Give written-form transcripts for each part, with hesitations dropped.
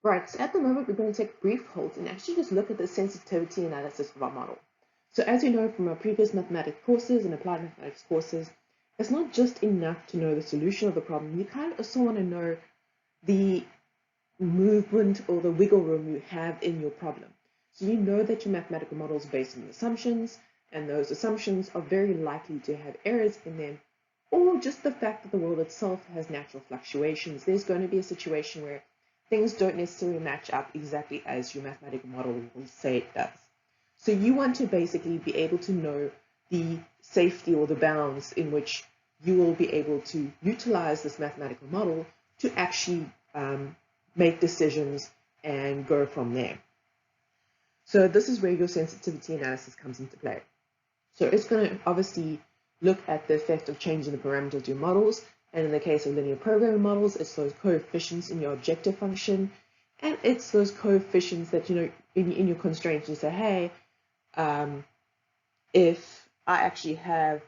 Right, so at the moment we're going to take a brief halt and actually just look at the sensitivity analysis of our model. So as you know from our previous mathematics courses and applied mathematics courses, it's not just enough to know the solution of the problem. You kind of also want to know the movement or the wiggle room you have in your problem. So you know that your mathematical model is based on assumptions, and those assumptions are very likely to have errors in them, or just the fact that the world itself has natural fluctuations. There's going to be a situation where things don't necessarily match up exactly as your mathematical model will say it does. So you want to basically be able to know the safety or the bounds in which you will be able to utilize this mathematical model to actually make decisions and go from there. So this is where your sensitivity analysis comes into play. So it's going to obviously look at the effect of changing the parameters of your models. And in the case of linear programming models, it's those coefficients in your objective function. And it's those coefficients that, you know, in your constraints, you say, hey, if I actually have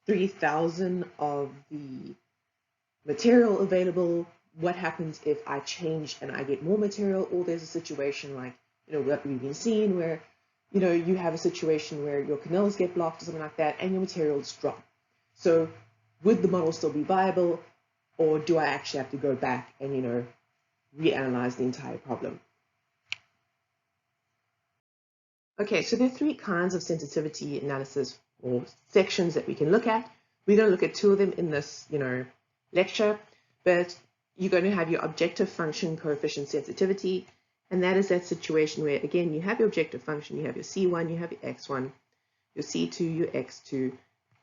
3,000 of the material available, what happens if I change and I get more material? Or there's a situation like, you know, what we've been seeing where, you know, you have a situation where your canals get blocked or something like that and your materials drop. So would the model still be viable, or do I actually have to go back and, you know, reanalyze the entire problem? Okay, so there are three kinds of sensitivity analysis or sections that we can look at. We're going to look at two of them in this, you know, lecture, but you're going to have your objective function coefficient sensitivity, and that is that situation where, again, you have your objective function, you have your C1, you have your X1, your C2, your X2,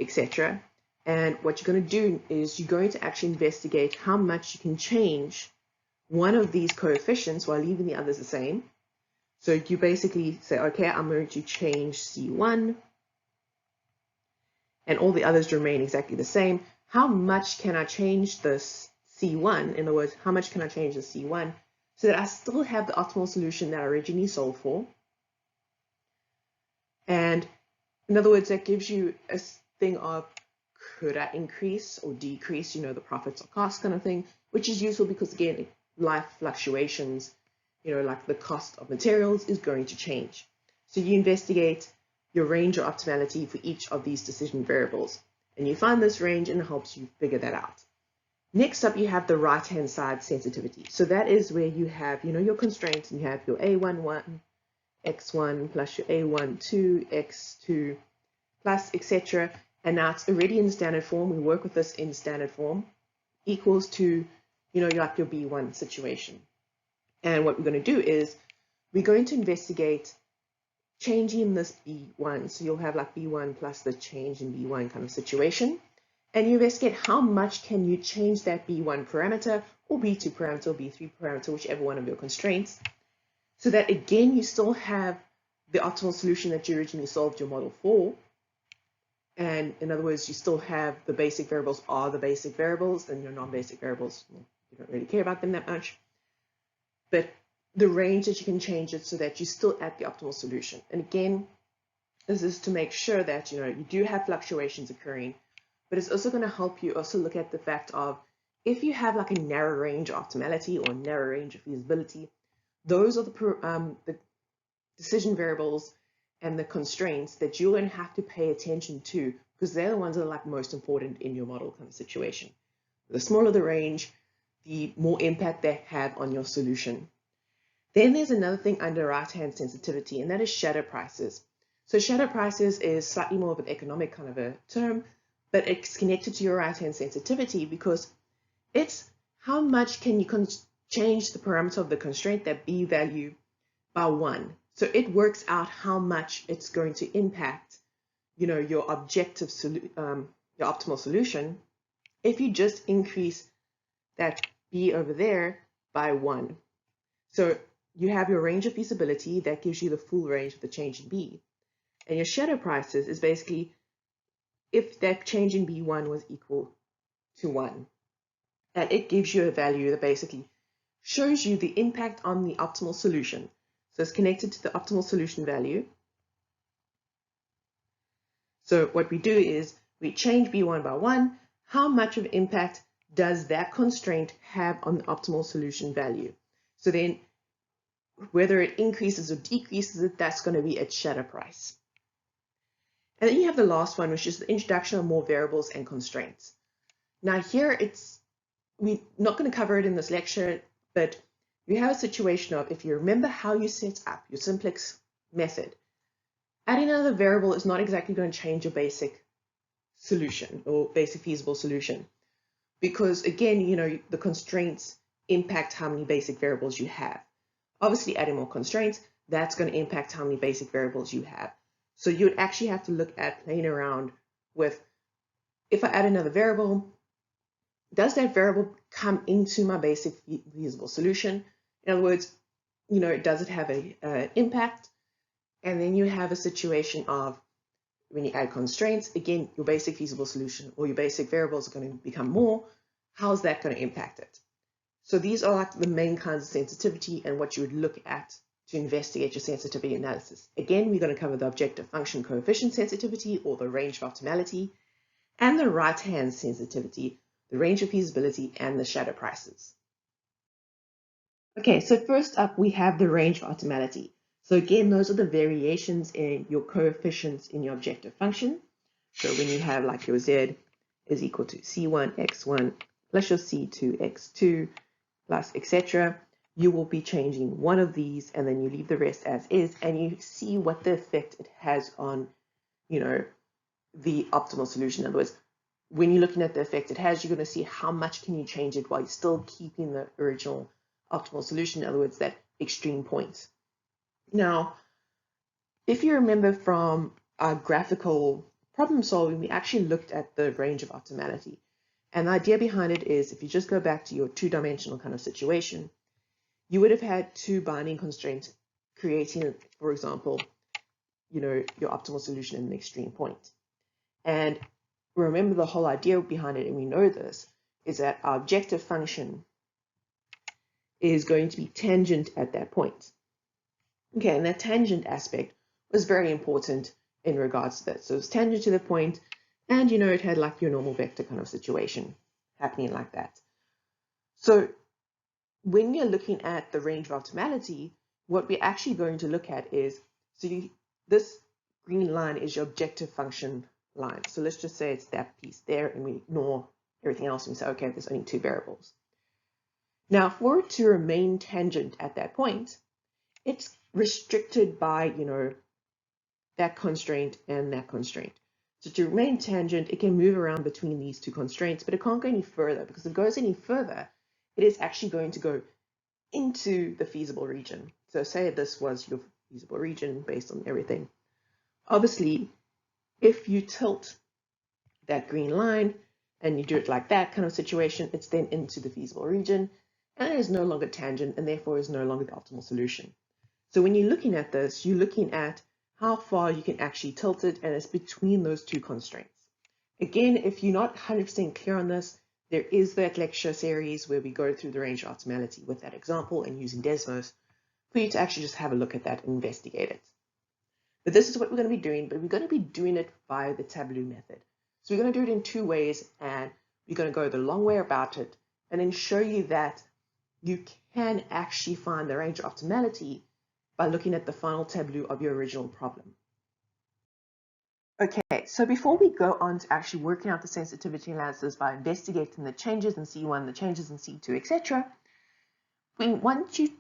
etc. And what you're going to do is you're going to actually investigate how much you can change one of these coefficients while leaving the others the same. So you basically say, okay, I'm going to change C1 and all the others remain exactly the same. How much can I change this C1? In other words, how much can I change the C1 so that I still have the optimal solution that I originally solved for? And in other words, that gives you a thing of, could I increase or decrease, you know, the profits or cost kind of thing, which is useful because, again, life fluctuations, you know, like the cost of materials is going to change. So you investigate your range or optimality for each of these decision variables, and you find this range and it helps you figure that out. Next up, you have the right-hand side sensitivity. So that is where you have, you know, your constraints, and you have your A11, X1 plus your A12, X2 plus, etc. And now it's already in standard form. We work with this in standard form, equals to, you know, like your B1 situation. And what we're going to do is we're going to investigate changing this B1. So you'll have like B1 plus the change in B1 kind of situation. And you investigate how much can you change that B1 parameter or B2 parameter or B3 parameter, whichever one of your constraints, so that again you still have the optimal solution that you originally solved your model for. And in other words, you still have the basic variables are the basic variables, and your non-basic variables, well, you don't really care about them that much. But the range that you can change it so that you're still at the optimal solution. And again, this is to make sure that, you know, you do have fluctuations occurring, but it's also going to help you also look at the fact of, if you have like a narrow range of optimality or a narrow range of feasibility, those are the decision variables and the constraints that you're going to have to pay attention to, because they're the ones that are like most important in your model kind of situation. The smaller the range, the more impact they have on your solution. Then there's another thing under right-hand sensitivity, and that is shadow prices. So shadow prices is slightly more of an economic kind of a term, but it's connected to your right-hand sensitivity because it's how much can you change the parameter of the constraint, that B value, by 1. So it works out how much it's going to impact, you know, your objective your optimal solution if you just increase that B over there by 1. So you have your range of feasibility that gives you the full range of the change in B. And your shadow prices is basically if that change in B1 was equal to 1. And it gives you a value that basically shows you the impact on the optimal solution. So it's connected to the optimal solution value. So what we do is we change B1 by 1. How much of impact does that constraint have on the optimal solution value? So then whether it increases or decreases it, that's going to be its shadow price. And then you have the last one, which is the introduction of more variables and constraints. Now here we're not going to cover it in this lecture, but you have a situation of, if you remember how you set up your simplex method, adding another variable is not exactly going to change your basic solution or basic feasible solution, because again, the constraints impact how many basic variables you have. Obviously, adding more constraints, that's going to impact how many basic variables you have. So you would actually have to look at playing around with, if I add another variable, does that variable come into my basic feasible solution? In other words, does it have an impact? And then you have a situation of, when you add constraints, again, your basic feasible solution or your basic variables are going to become more. How's that going to impact it? So these are like the main kinds of sensitivity and what you would look at to investigate your sensitivity analysis. Again, we're going to cover the objective function coefficient sensitivity, or the range of optimality, and the right-hand sensitivity, the range of feasibility, and the shadow prices. Okay, so first up we have the range of optimality. So again, those are the variations in your coefficients in your objective function. So when you have like your z is equal to c1 x1 plus your c2 x2 plus etc., you will be changing one of these and then you leave the rest as is, and you see what the effect it has on, the optimal solution. In other words, when you're looking at the effect it has, you're going to see how much can you change it while you're still keeping the original optimal solution, in other words, that extreme point. Now, if you remember from our graphical problem solving, we actually looked at the range of optimality. And the idea behind it is, if you just go back to your two-dimensional kind of situation, you would have had two binding constraints creating, for example, your optimal solution in the extreme point. And remember, the whole idea behind it, and we know this, is that our objective function is going to be tangent at that point. Okay, and that tangent aspect was very important in regards to that. So it's tangent to the point, and it had like your normal vector kind of situation happening like that. So when you're looking at the range of optimality, what we're actually going to look at is, this green line is your objective function line. So let's just say it's that piece there, and we ignore everything else and we say, okay, there's only two variables. Now, for it to remain tangent at that point, it's restricted by, that constraint and that constraint. So to remain tangent, it can move around between these two constraints, but it can't go any further, because if it goes any further, it is actually going to go into the feasible region. So say this was your feasible region based on everything. Obviously, if you tilt that green line and you do it like that kind of situation, it's then into the feasible region, and it is no longer tangent, and therefore is no longer the optimal solution. So when you're looking at this, you're looking at how far you can actually tilt it, and it's between those two constraints. Again, if you're not 100% clear on this, there is that lecture series where we go through the range of optimality with that example and using Desmos for you to actually just have a look at that and investigate it. But this is what we're going to be doing, but we're going to be doing it via the tableau method. So we're going to do it in two ways, and we're going to go the long way about it and then show you that you can actually find the range of optimality by looking at the final tableau of your original problem. Okay, so before we go on to actually working out the sensitivity analysis by investigating the changes in C1, the changes in C2, etc., we want you,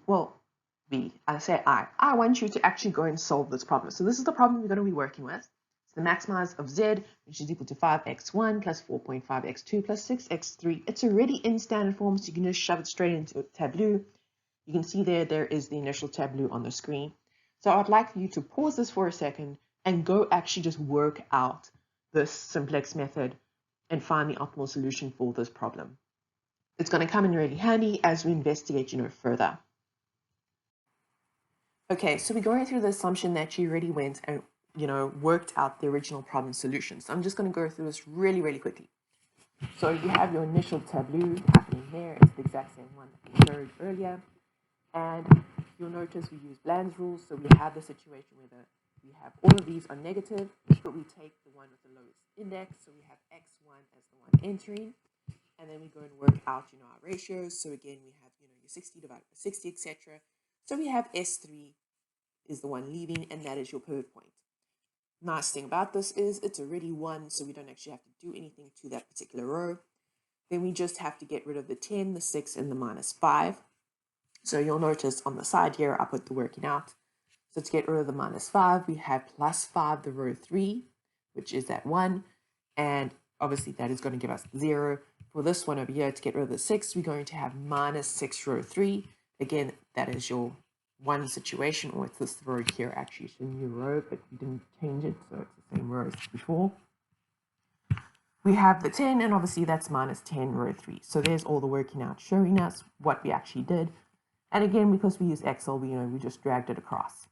I want you to actually go and solve this problem. So this is the problem we're going to be working with. It's the maximize of Z, which is equal to 5x1 plus 4.5x2 plus 6x3. It's already in standard form, so you can just shove it straight into a tableau. You can see there is the initial tableau on the screen. So I'd like for you to pause this for a second and go actually just work out this simplex method and find the optimal solution for this problem. It's going to come in really handy as we investigate, further. Okay, so we're going through the assumption that you already went and, worked out the original problem solution. So I'm just going to go through this really, really quickly. So you have your initial tableau happening there. It's the exact same one that we showed earlier. And you'll notice we use Bland's rules, so we have the situation where we have all of these are negative, but we take the one with the lowest index, so we have x1 as the one entering, and then we go and work out, our ratios. So again, we have, your 60 divided by 60, etc. So we have S3 is the one leaving, and that is your pivot point. Nice thing about this is it's already 1, so we don't actually have to do anything to that particular row. Then we just have to get rid of the 10, the 6, and the -5. So you'll notice on the side here, I put the working out. So to get rid of the -5, we have +5, the row 3, which is that 1. And obviously that is going to give us 0. For this one over here, to get rid of the 6, we're going to have -6, row 3. Again, that is your 1 situation, or it's this row here. Actually, it's a new row, but we didn't change it, so it's the same row as before. We have the 10, and obviously that's -10, row 3. So there's all the working out showing us what we actually did. And again, because we use Excel, we just dragged it across.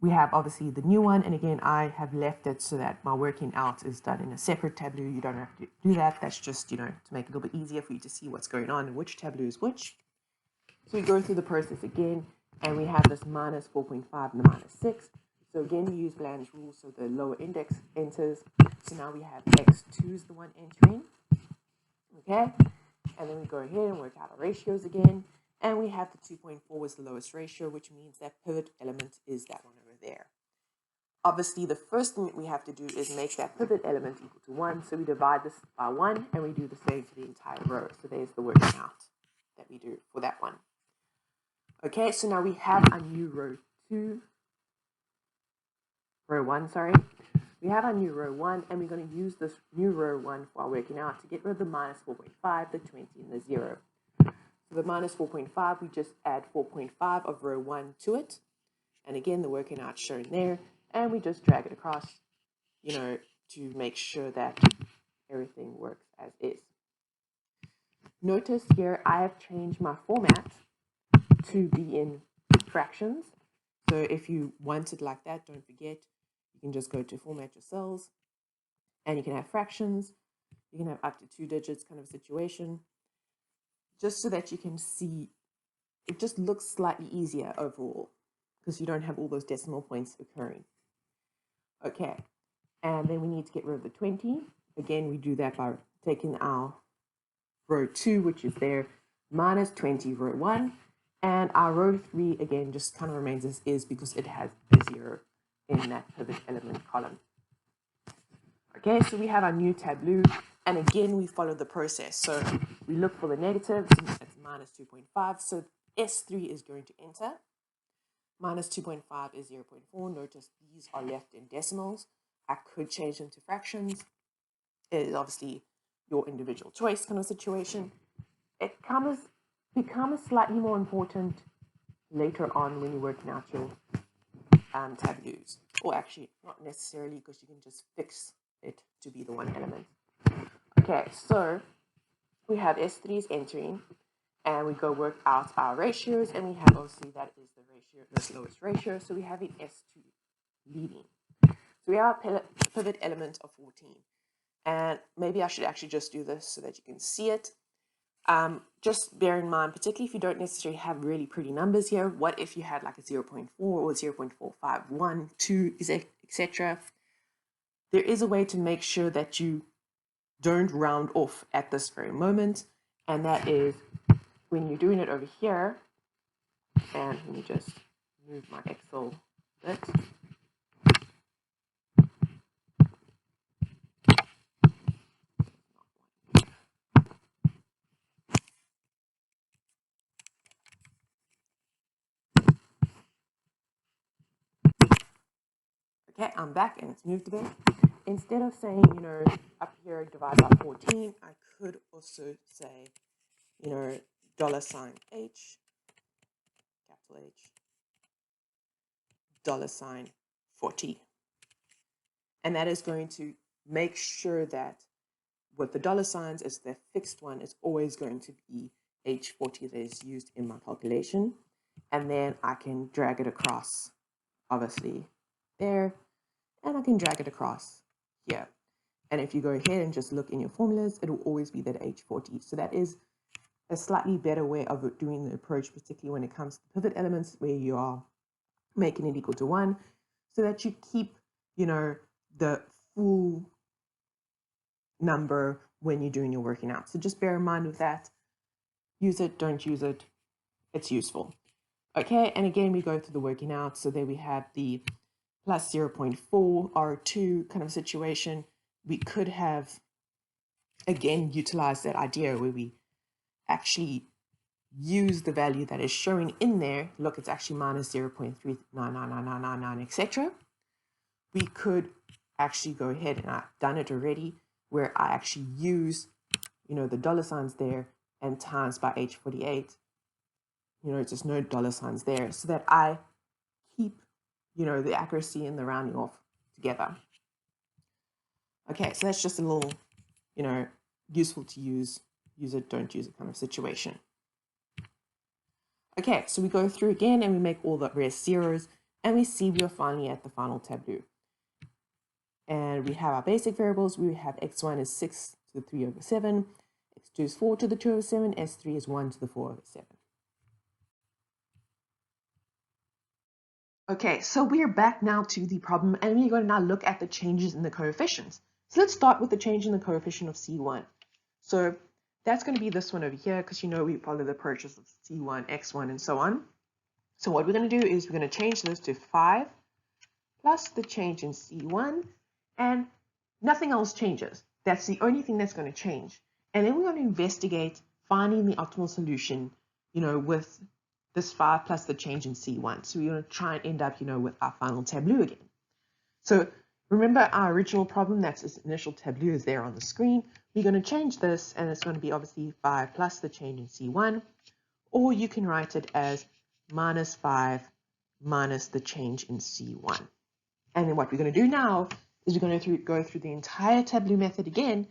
We have obviously the new one, and again, I have left it so that my working out is done in a separate tableau. You don't have to do that. That's just, to make it a little bit easier for you to see what's going on and which tableau is which. So we go through the process again, and we have this -4.5 and the -6. So again, we use Bland's rule, so the lower index enters. So now we have X2 is the one entering. Okay, and then we go ahead and work out our ratios again. And we have the 2.4 was the lowest ratio, which means that pivot element is that one over there. Obviously, the first thing that we have to do is make that pivot element equal to 1. So we divide this by 1, and we do the same for the entire row. So there's the working out that we do for that one. Okay, so now we have a new row 1, sorry. We have our new row 1, and we're going to use this new row 1 for our working out to get rid of the -4.5, the 20, and the 0. So the -4.5, we just add 4.5 of row 1 to it. And again, the working out shown there. And we just drag it across, to make sure that everything works as is. Notice here, I have changed my format to be in fractions. So if you want it like that, don't forget, you can just go to format your cells, and you can have fractions. You can have up to 2 digits kind of situation, just so that you can see it just looks slightly easier overall because you don't have all those decimal points occurring. Okay, and then we need to get rid of the 20. Again, we do that by taking our row 2, which is there, -20, row 1. And our row 3, again, just kind of remains as is because it has a 0 in that pivot element column. Okay, so we have our new tableau. And again, we follow the process. So we look for the negatives, it's -2.5. So S3 is going to enter. -2.5 is 0.4. Notice these are left in decimals. I could change them to fractions. It is obviously your individual choice kind of situation. It becomes slightly more important later on when you're working out your tableaus. Or actually, not necessarily, because you can just fix it to be the one element. Okay, so we have S3's entering, and we go work out our ratios, and we have obviously that is the ratio, the lowest ratio. So we have an S2 leading. So we have a pivot element of 14. And maybe I should actually just do this so that you can see it. Just bear in mind, particularly if you don't necessarily have really pretty numbers here, what if you had like a 0.4 or 0.451, 2, etc. There is a way to make sure that you don't round off at this very moment, and that is when you're doing it over here. And let me just move my Excel a bit. Okay, I'm back and it's moved a bit. Instead of saying, up here divide by 14, I could also say, $H, capital H, $40. And that is going to make sure that with the dollar signs is the fixed one is always going to be H40 that is used in my calculation. And then I can drag it across, obviously, there. And I can drag it across here. And if you go ahead and just look in your formulas, it will always be that H40. So that is a slightly better way of doing the approach, particularly when it comes to pivot elements where you are making it equal to 1, so that you keep, the full number when you're doing your working out. So just bear in mind with that. Use it, don't use it. It's useful. Okay, and again, we go through the working out. So there we have the plus 0.4 R2 kind of situation. We could have, again, utilized that idea where we actually use the value that is showing in there. Look, it's actually minus 0.3999999, etc. We could actually go ahead, and I've done it already, where I actually use, the dollar signs there and times by H48. Just no dollar signs there, so that I keep, the accuracy and the rounding off together. Okay, so that's just a little, useful to use it, don't use it kind of situation. Okay, so we go through again and we make all the rest zeros, and we see we are finally at the final tableau. And we have our basic variables. We have x1 is 6 to the 3 over 7, x2 is 4 to the 2 over 7, s3 is 1 to the 4 over 7. Okay, so we're back now to the problem, and we're going to now look at the changes in the coefficients. So let's start with the change in the coefficient of C1. So that's going to be this one over here, because we follow the approaches of C1, X1, and so on. So what we're going to do is we're going to change this to 5 plus the change in C1, and nothing else changes. That's the only thing that's going to change. And then we're going to investigate finding the optimal solution, with this 5 plus the change in C1. So we're going to try and end up, with our final tableau again. So remember our original problem, that's this initial tableau is there on the screen. We're going to change this, and it's going to be obviously 5 plus the change in C1, or you can write it as minus 5 minus the change in C1. And then what we're going to do now is we're going to go through the entire tableau method again,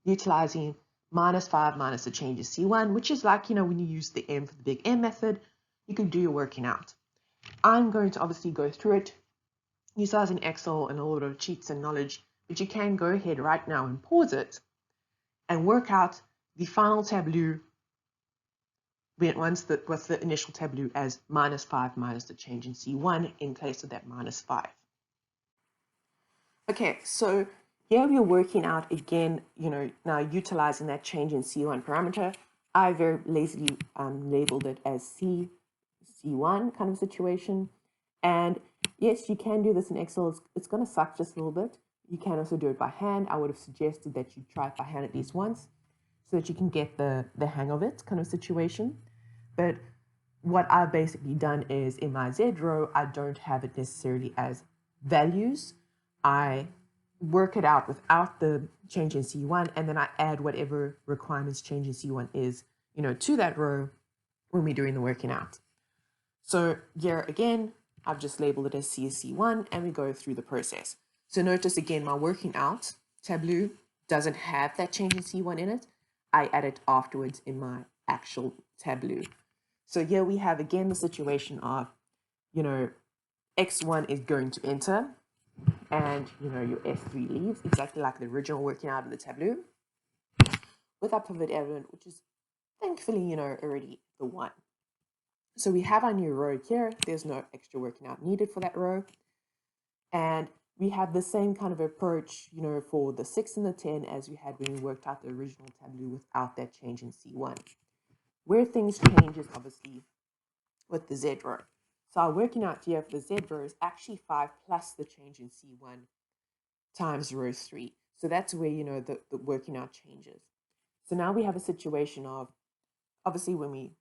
utilizing minus 5 minus the change in C1, which is like, when you use the M for the big M method, you can do your working out. I'm going to obviously go through it, utilizing Excel and a lot of cheats and knowledge, but you can go ahead right now and pause it and work out the final tableau with the initial tableau as minus 5 minus the change in C1 in place of that minus 5. Okay, so here we're working out again, now utilizing that change in C1 parameter. I very lazily labeled it as C1 kind of situation. And yes, you can do this in Excel. It's going to suck just a little bit. You can also do it by hand. I would have suggested that you try it by hand at least once so that you can get the hang of it kind of situation. But what I've basically done is in my Z row, I don't have it necessarily as values. I work it out without the change in C1, and then I add whatever requirements change in C1 is, to that row when we're doing the working out. So here again, I've just labeled it as C1, and we go through the process. So notice again, my working out tableau doesn't have that change in C1 in it. I add it afterwards in my actual tableau. So here we have again the situation of, X1 is going to enter, and your S3 leaves, exactly like the original working out of the tableau, with our pivot element, which is thankfully, already the 1. So we have our new row here. There's no extra working out needed for that row. And we have the same kind of approach, for the 6 and the 10 as we had when we worked out the original tableau without that change in C1. Where things change is obviously with the Z row. So our working out here for the Z row is actually 5 plus the change in C1 times row 3. So that's where, the working out changes. So now we have a situation of, obviously when we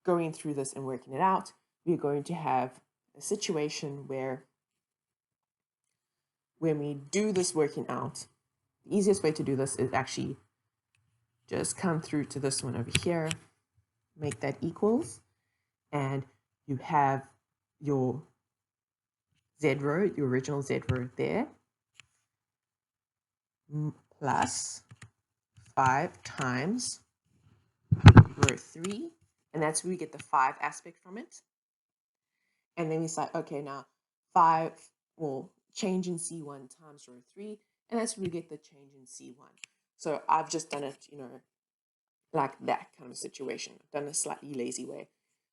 going through this and working it out, we're going to have a situation where when we do this working out, the easiest way to do this is actually just come through to this one over here, make that equals, and you have your Z row, your original Z row there, plus 5 times row 3, and that's where we get the 5 aspect from it. And then we say, okay, now 5 will change in C1 times row 3, and that's where we get the change in C1. So I've just done it, like that kind of situation. I've done a slightly lazy way.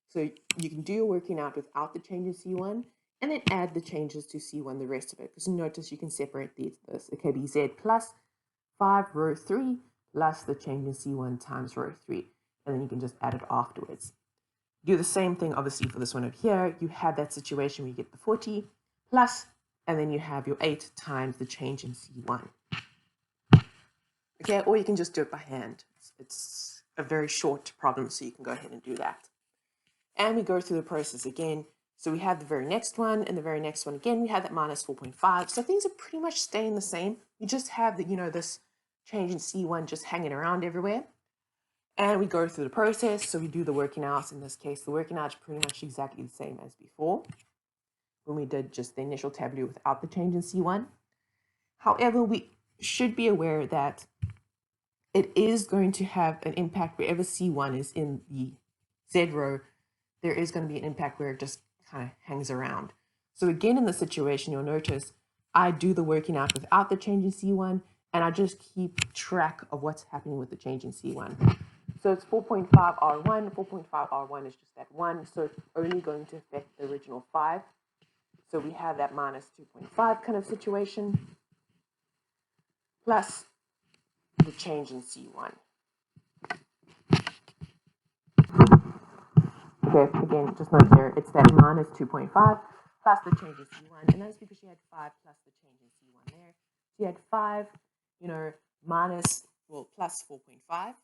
So you can do your working out without the change in C1, and then add the changes to C1, the rest of it. Because notice you can separate this. It can be Z plus 5 row 3 plus the change in C1 times row 3. And then you can just add it afterwards. Do the same thing, obviously, for this one over here. You have that situation where you get the 40 plus, and then you have your 8 times the change in C1. Okay, or you can just do it by hand. It's a very short problem, so you can go ahead and do that. And we go through the process again. So we have the very next one, and the very next one again, we have that minus 4.5. So things are pretty much staying the same. You just have the, this change in C1 just hanging around everywhere. And we go through the process. So we do the working out. In this case, the working out is pretty much exactly the same as before, when we did just the initial tableau without the change in C1. However, we should be aware that it is going to have an impact wherever C1 is in the Z row. There is going to be an impact where it just kind of hangs around. So again, in the situation, you'll notice I do the working out without the change in C1, and I just keep track of what's happening with the change in C1. So it's 4.5 R1. 4.5 R1 is just that 1, so it's only going to affect the original 5. So we have that minus 2.5 kind of situation, plus the change in C1. Okay, again, just note here, it's that minus 2.5 plus the change in C1, and that's because she had 5 plus the change in C1 there. She had 5, plus 4.5.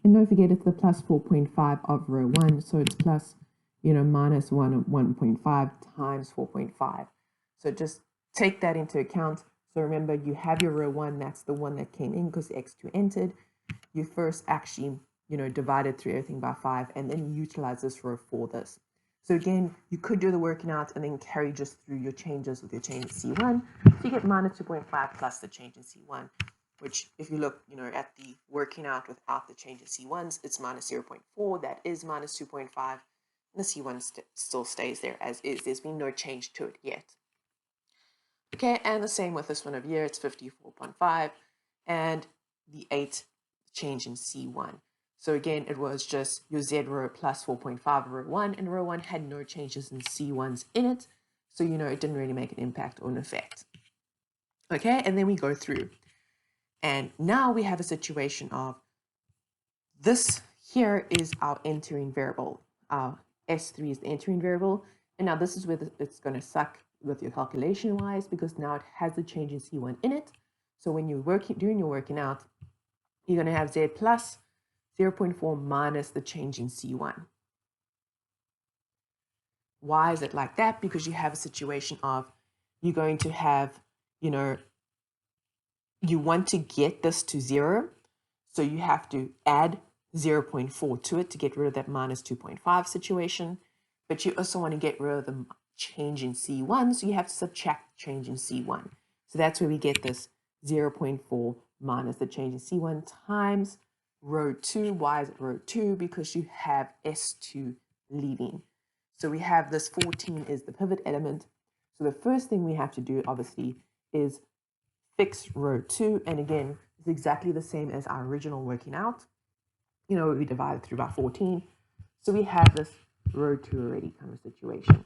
And don't forget it's the plus 4.5 of row 1, so it's plus, minus 1.5 times 4.5. So just take that into account. So remember, you have your row 1, that's the one that came in because the x2 entered. You first actually, divided through everything by 5, and then you utilize this row for this. So again, you could do the working out and then carry just through your changes with your change in C1. So you get minus 2.5 plus the change in C1, which if you look, at the working out without the change in C1s, it's minus 0.4. That is minus 2.5. And the C1 still stays there as is. There's been no change to it yet. Okay, and the same with this one over here. It's 54.5 and the 8 change in C1. So again, it was just your Z row plus 4.5 row 1, and row 1 had no changes in C1s in it. So, it didn't really make an impact or an effect. Okay, and then we go through. And now we have a situation of this here is our entering variable. Our S3 is the entering variable. And now this is where it's going to suck with your calculation wise, because now it has the change in C1 in it. So when you're doing your working out, you're going to have Z plus 0.4 minus the change in C1. Why is it like that? Because you have a situation of you're going to have, you want to get this to 0. So you have to add 0.4 to it to get rid of that minus 2.5 situation. But you also want to get rid of the change in C1. So you have to subtract the change in C1. So that's where we get this 0.4 minus the change in C1 times row 2. Why is it row 2? Because you have S2 leaving. So we have this 14 is the pivot element. So the first thing we have to do, obviously, is fix row 2. And again, it's exactly the same as our original working out. We divided through by 14. So we have this row 2 already kind of situation.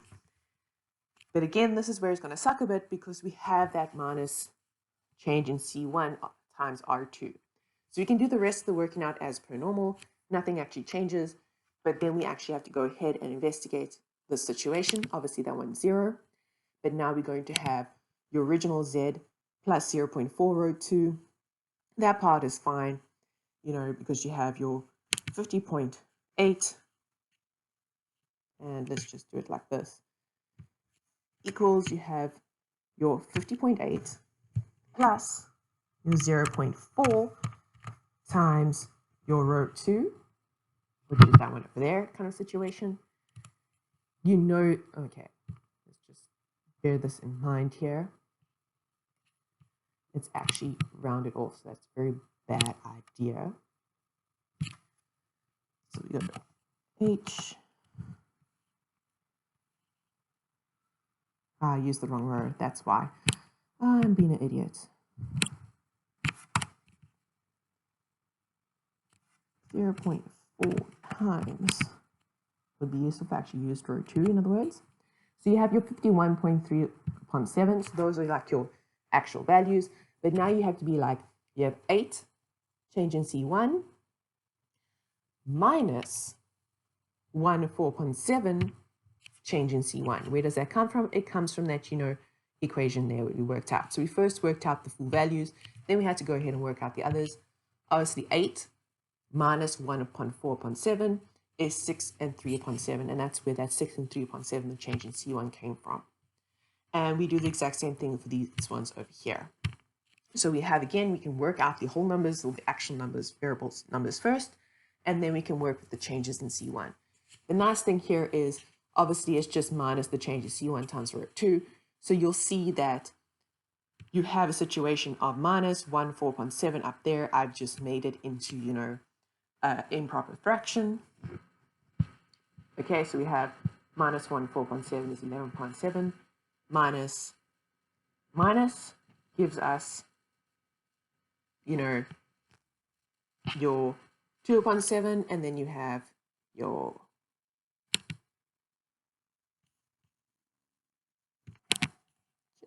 But again, this is where it's going to suck a bit because we have that minus change in C1 times R2. So you can do the rest of the working out as per normal. Nothing actually changes. But then we actually have to go ahead and investigate the situation. Obviously, that one's 0. But now we're going to have your original Z plus 0.4 row 2. That part is fine, because you have your 50.8. And let's just do it like this. Equals, you have your 50.8 plus your 0.4 times your row 2, which is that one over there kind of situation. Okay, let's just bear this in mind here. It's actually rounded off, so that's a very bad idea. So we go to H. I used the wrong row, that's why. I'm being an idiot. 0.4 times would be useful if I actually used row 2, in other words. So you have your 51.3 upon 7. So those are like your actual values. But now you have to be like You have 8 change in C1 minus 1 4.7 change in C1. Where does that come from? It comes from that, equation there we worked out. So we first worked out the full values, then we had to go ahead and work out the others. Obviously 8 minus 1 upon 4 upon 7 is 6 and 3 upon 7, and that's where that 6 and 3 upon 7, the change in C1 came from. And we do the exact same thing for these ones over here. So we have, again, we can work out the whole numbers or the actual numbers, variables numbers first, and then we can work with the changes in C1. The nice thing here is, obviously, it's just minus the change in C1 times root 2. So you'll see that you have a situation of minus 1 4.7 up there. I've just made it into, improper fraction. Okay, so we have minus 1 4.7 is 11.7 minus gives us, your 2 upon 7, and then you have your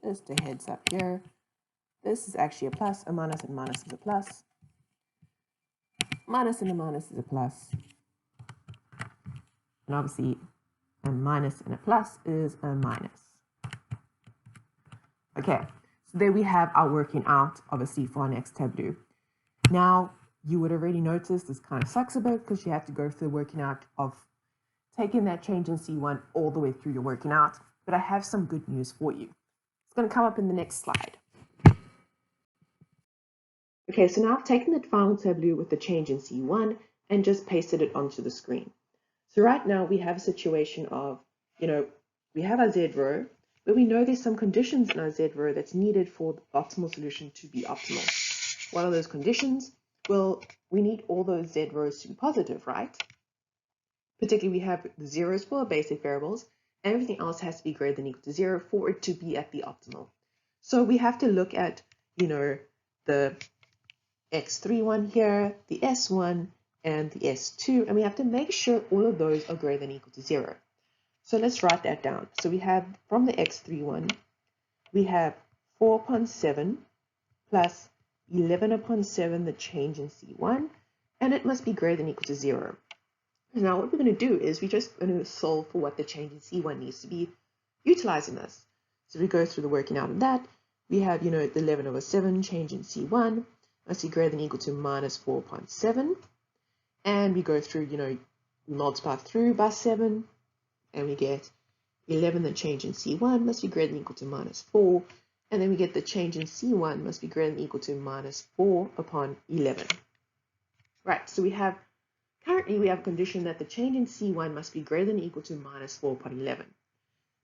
just a heads up here. This is actually a plus, a minus, and minus is a plus. Minus and a minus is a plus. And obviously, a minus and a plus is a minus. Okay, so there we have our working out, obviously, for our next tableau. Now, you would already notice this kind of sucks a bit because you have to go through the working out of taking that change in C1 all the way through your working out. But I have some good news for you. It's going to come up in the next slide. Okay, so now I've taken that final tableau with the change in C1 and just pasted it onto the screen. So right now we have a situation of, we have our Z row, but we know there's some conditions in our Z row that's needed for the optimal solution to be optimal. What are those conditions? Well, we need all those Z rows to be positive, right? Particularly, we have the zeros for our basic variables, and everything else has to be greater than or equal to 0 for it to be at the optimal. So we have to look at, the X3 one here, the S1, and the S2, and we have to make sure all of those are greater than or equal to 0. So let's write that down. So we have, from the X3 one, we have 4 upon 7 plus 11 upon 7, the change in C1, and it must be greater than or equal to 0. Now what we're going to do is we're just going to solve for what the change in C1 needs to be utilizing this. So we go through the working out of that. We have, the 11 over 7 change in C1 must be greater than or equal to minus 4 upon 7. And we go through, we multiply through by 7, and we get 11, the change in C1 must be greater than or equal to minus 4. And then we get the change in C1 must be greater than or equal to minus 4 upon 11. Right, so currently we have a condition that the change in C1 must be greater than or equal to minus 4 upon 11.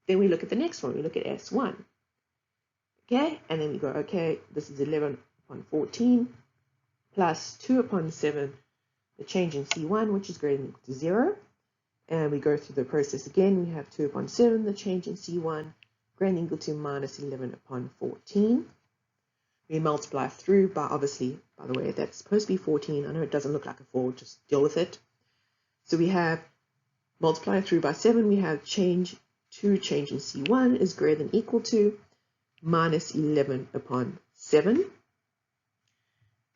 Then we look at the next one, we look at S1. Okay, and then we go, okay, this is 11 upon 14 plus 2 upon 7, the change in C1, which is greater than or equal to 0. And we go through the process again, we have 2 upon 7, the change in C1, greater than or equal to minus 11 upon 14. We multiply through by, obviously, by the way, that's supposed to be 14. I know it doesn't look like a 4, just deal with it. So we have multiply through by 7, we have change in C1 is greater than or equal to minus 11 upon 7.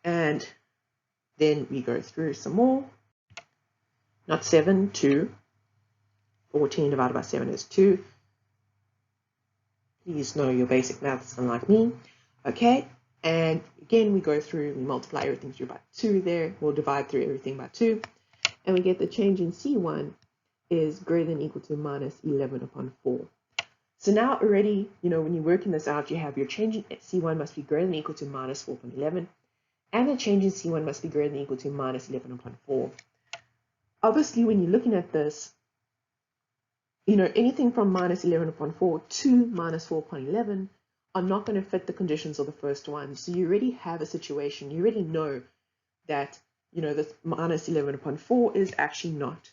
And then we go through some more. Not 7, 2. 14 divided by 7 is 2. Please know your basic maths, unlike me. Okay, and again, we go through, we multiply everything through by 2 there. We'll divide through everything by 2. And we get the change in C1 is greater than or equal to minus 11 upon 4. So now already, when you're working this out, you have your change in C1 must be greater than or equal to minus 4 upon 11. And the change in C1 must be greater than or equal to minus 11 upon 4. Obviously, when you're looking at this, anything from minus 11 upon 4 to minus 4 upon 11 are not going to fit the conditions of the first one. So you already have a situation, you already know that, this minus 11 upon 4 is actually not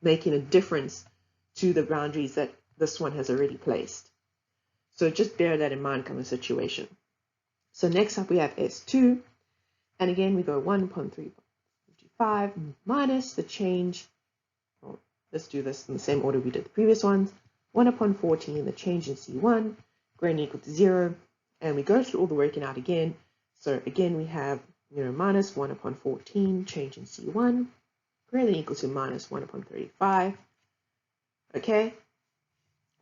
making a difference to the boundaries that this one has already placed. So just bear that in mind kind of situation. So next up we have S2, and again we go 1 upon 3.55 minus the change, let's do this in the same order we did the previous ones, 1 upon 14, the change in C1, greater than or equal to 0, And we go through all the working out again. So again, we have, minus 1 upon 14, change in C1, greater than or equal to minus 1 upon 35. Okay,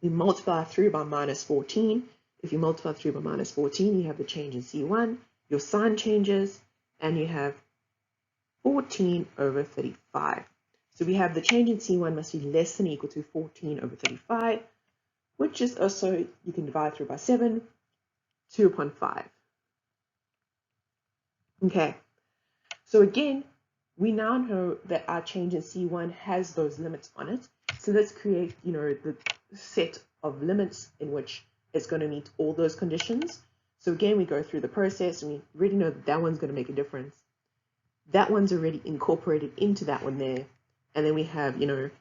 we multiply through by minus 14. If you multiply through by minus 14, you have the change in C1, your sign changes, and you have 14 over 35. So we have the change in C1 must be less than or equal to 14 over 35, which is also, you can divide through by 7, 2 upon 5. Okay, so again, we now know that our change in C1 has those limits on it. So let's create, the set of limits in which it's going to meet all those conditions. So again, we go through the process and we already know that that one's going to make a difference. That one's already incorporated into that one there. And then we have, the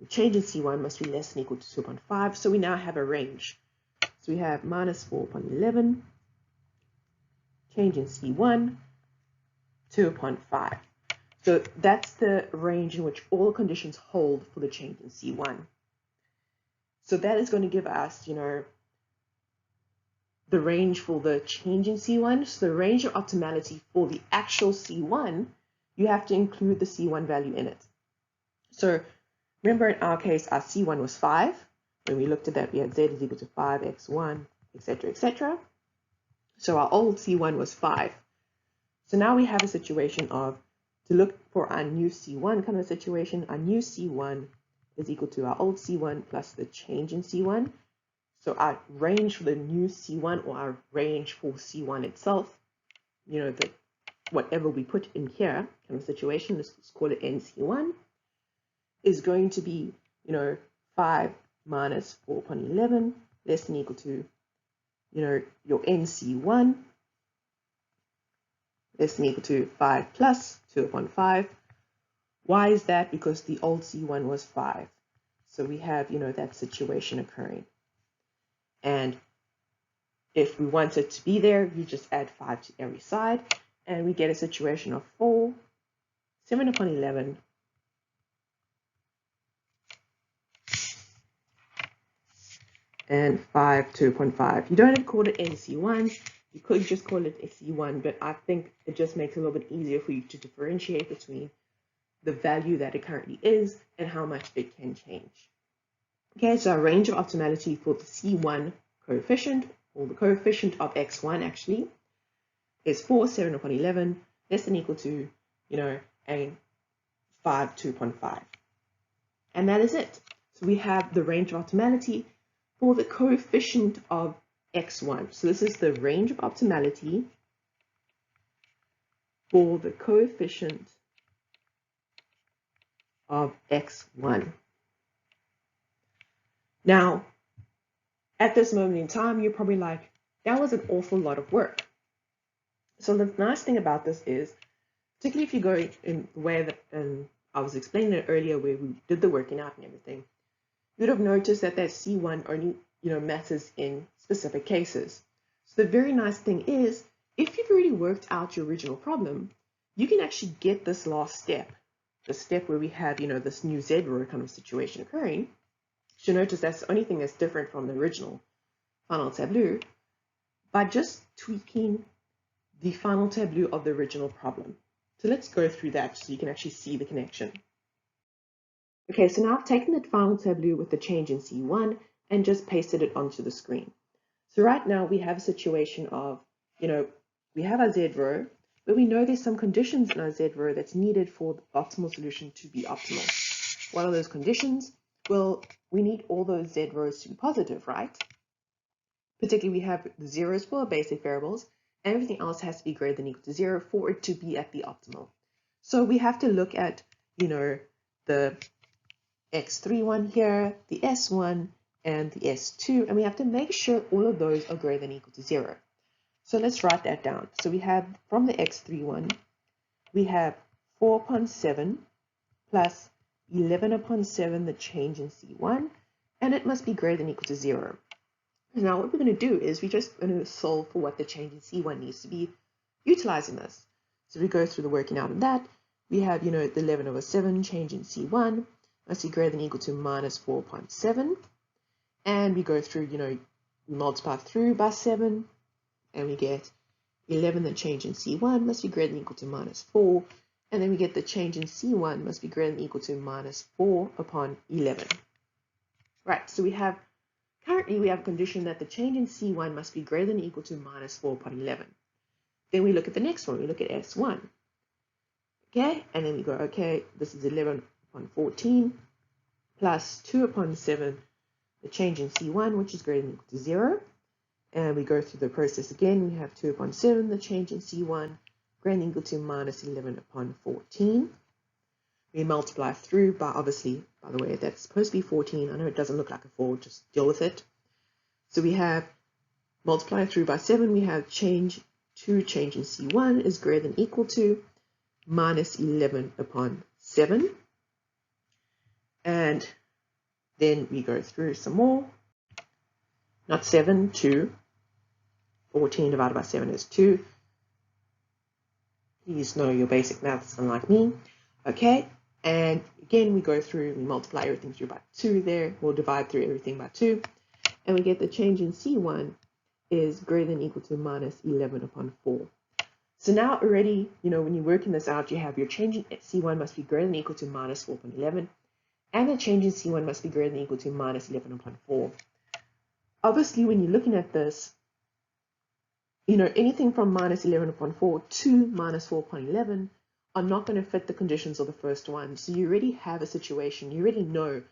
change in C1 must be less than or equal to 2 upon 5. So we now have a range. So we have minus 4 upon 11, change in C1, 2 upon 5. So that's the range in which all conditions hold for the change in C1. So that is going to give us, the range for the change in C1. So the range of optimality for the actual C1, you have to include the C1 value in it. So remember in our case, our C1 was 5. When we looked at that, we had Z is equal to 5x1, etc., etc. So our old C1 was 5. So now we have a situation of, to look for our new C1 kind of situation, our new C1 is equal to our old C1 plus the change in C1. So our range for the new C1, or our range for C1 itself, whatever we put in here kind of situation, let's call it NC1, is going to be, 5 minus 4 upon 11, less than or equal to, your NC1, less than or equal to 5 plus 2 upon 5. Why is that? Because the old C1 was 5. So we have, that situation occurring. And if we want it to be there, you just add 5 to every side, and we get a situation of 4, 7 upon 11, and 5, 2 upon 5. You don't have to call it NC1. You could just call it SC1, but I think it just makes it a little bit easier for you to differentiate between the value that it currently is and how much it can change. Okay, so our range of optimality for the C1 coefficient, or the coefficient of x1 actually, is 4, 7 upon 11, less than or equal to, a 5, 2 upon 5. And that is it. So we have the range of optimality for the coefficient of x1. So this is the range of optimality for the coefficient of x1. Now, at this moment in time, you're probably like, that was an awful lot of work. So the nice thing about this is, particularly if you go in the way that I was explaining it earlier, where we did the working out and everything, you'd have noticed that that C1 only, matters in specific cases. So the very nice thing is, if you've already worked out your original problem, you can actually get this last step, the step where we have, this new Z row kind of situation occurring. You'll notice that's the only thing that's different from the original final tableau, by just tweaking the final tableau of the original problem. So let's go through that so you can actually see the connection. Okay, so now I've taken that final tableau with the change in C1 and just pasted it onto the screen. So right now we have a situation of, we have our Z row, but we know there's some conditions in our Z row that's needed for the optimal solution to be optimal. What are those conditions? Well, we need all those Z rows to be positive, right? Particularly we have the zeros for our basic variables, and everything else has to be greater than or equal to 0 for it to be at the optimal. So we have to look at, the x3 one here, the s1, and the s2, and we have to make sure all of those are greater than or equal to 0. So let's write that down. So we have, from the x3 one, we have 4 upon 7 plus 11 upon 7, the change in C1, and it must be greater than or equal to 0. Now what we're going to do is we're just going to solve for what the change in C1 needs to be utilizing this. So we go through the working out of that. We have, the 11 over 7 change in C1 must be greater than or equal to minus 4 upon 7. And we go through, we multiply through by 7. and we get 11, the change in C1 must be greater than or equal to minus 4. And then we get the change in C1 must be greater than or equal to minus 4 upon 11. Right, so currently we have a condition that the change in C1 must be greater than or equal to minus 4 upon 11. Then we look at the next one, we look at S1. Okay, and then we go, okay, this is 11 upon 14 plus 2 upon 7, the change in C1, which is greater than or equal to 0. And we go through the process again. We have 2 upon 7, the change in C1, greater than or equal to minus 11 upon 14. We multiply through by, obviously, by the way, that's supposed to be 14. I know it doesn't look like a 4, just deal with it. So we have multiply through by 7, we have change in C1 is greater than or equal to minus 11 upon 7. And then we go through some more. Not 7, 2. 14 divided by 7 is 2. Please know your basic maths, unlike me. Okay, and again we go through, we multiply everything through by 2 there. We'll divide through everything by 2. And we get the change in C1 is greater than or equal to minus 11 upon 4. So now already, when you're working this out, you have your change in C1 must be greater than or equal to minus 4 upon 11. And the change in C1 must be greater than or equal to minus 11 upon 4. Obviously, when you're looking at this, anything from minus 11 upon 4 to minus 4 upon 11 are not going to fit the conditions of the first one. So you already have a situation, you already know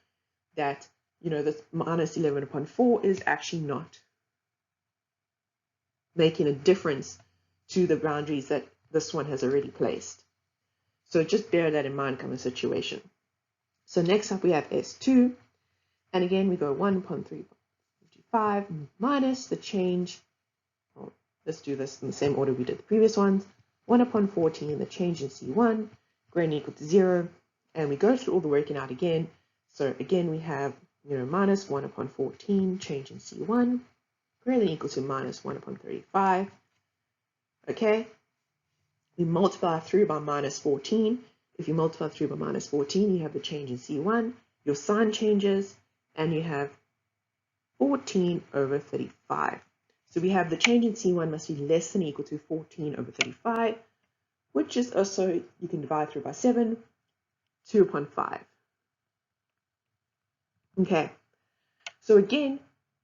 that, this minus 11 upon 4 is actually not making a difference to the boundaries that this one has already placed. So just bear that in mind kind of situation. So next up we have S2, and again we go 1 upon 3.55 minus the change. Let's do this in the same order we did the previous ones. 1 upon 14, the change in C1, greater than or equal to 0. And we go through all the working out again. So again, we have, minus 1 upon 14, change in C1, greater than or equal to minus 1 upon 35. Okay. We multiply through by minus 14. If you multiply through by minus 14, you have the change in C1. Your sign changes, and you have 14 over 35. So we have the change in C1 must be less than or equal to 14 over 35, which is also, you can divide through by 7, 2 upon 5. Okay, so again,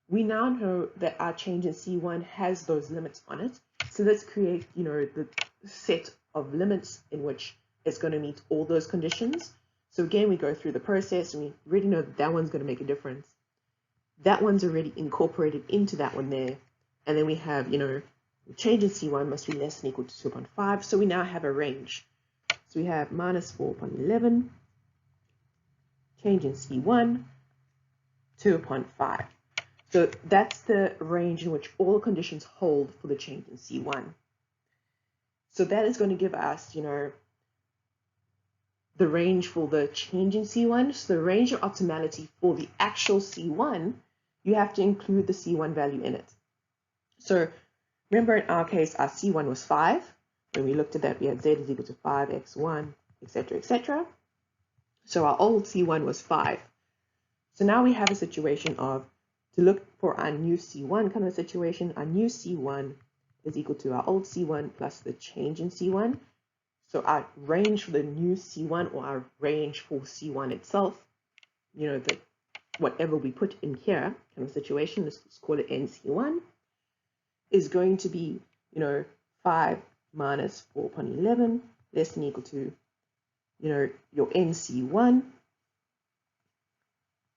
we now know that our change in C1 has those limits on it. So let's create, the set of limits in which it's going to meet all those conditions. So again, we go through the process, and we already know that one's going to make a difference. That one's already incorporated into that one there. And then we have, the change in C1 must be less than or equal to 2 upon 5. So we now have a range. So we have minus 4 upon 11, change in C1, 2 upon 5. So that's the range in which all conditions hold for the change in C1. So that is going to give us, the range for the change in C1. So the range of optimality for the actual C1, you have to include the C1 value in it. So remember, in our case, our C1 was 5. When we looked at that, we had Z is equal to 5x1, etc., etc. So our old C1 was 5. So now we have a situation of, to look for our new C1 kind of situation, our new C1 is equal to our old C1 plus the change in C1. So our range for the new C1, or our range for C1 itself, whatever we put in here kind of situation, let's call it NC1, is going to be, 5 minus 4 upon 11, less than or equal to, your NC1,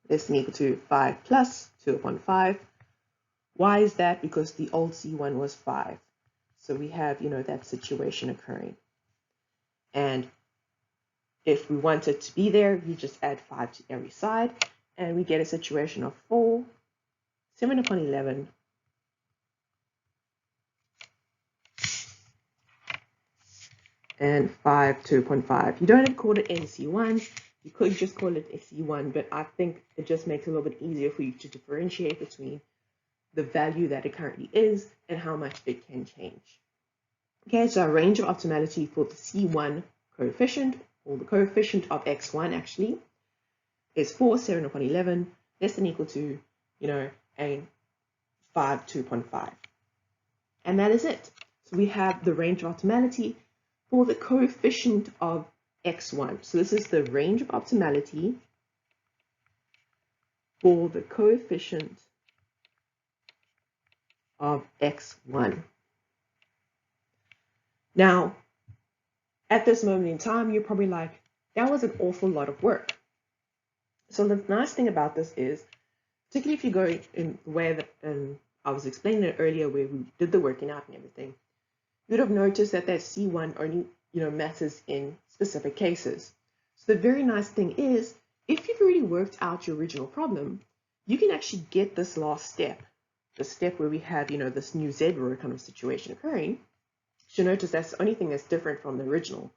less than or equal to 5 plus 2 upon 5. Why is that? Because the old C1 was 5. So we have, that situation occurring. And if we want it to be there, you just add 5 to every side, and we get a situation of 4, 7 upon 11, and 5, 2.5. You don't have to call it NC1. You could just call it SC1, but I think it just makes it a little bit easier for you to differentiate between the value that it currently is and how much it can change. Okay, so our range of optimality for the C1 coefficient, or the coefficient of x1 actually, is 4, 7 upon 11, less than or equal to, and 5, 2.5. And that is it. So we have the range of optimality for the coefficient of x1. So this is the range of optimality for the coefficient of x1. Now, at this moment in time, you're probably like, that was an awful lot of work. So the nice thing about this is, particularly if you go in the way that I was explaining it earlier, where we did the working out and everything, you would have noticed that that C1 only matters in specific cases. So the very nice thing is, if you've already worked out your original problem, you can actually get this last step, the step where we have this new Z row kind of situation occurring. You'll notice that's the only thing that's different from the original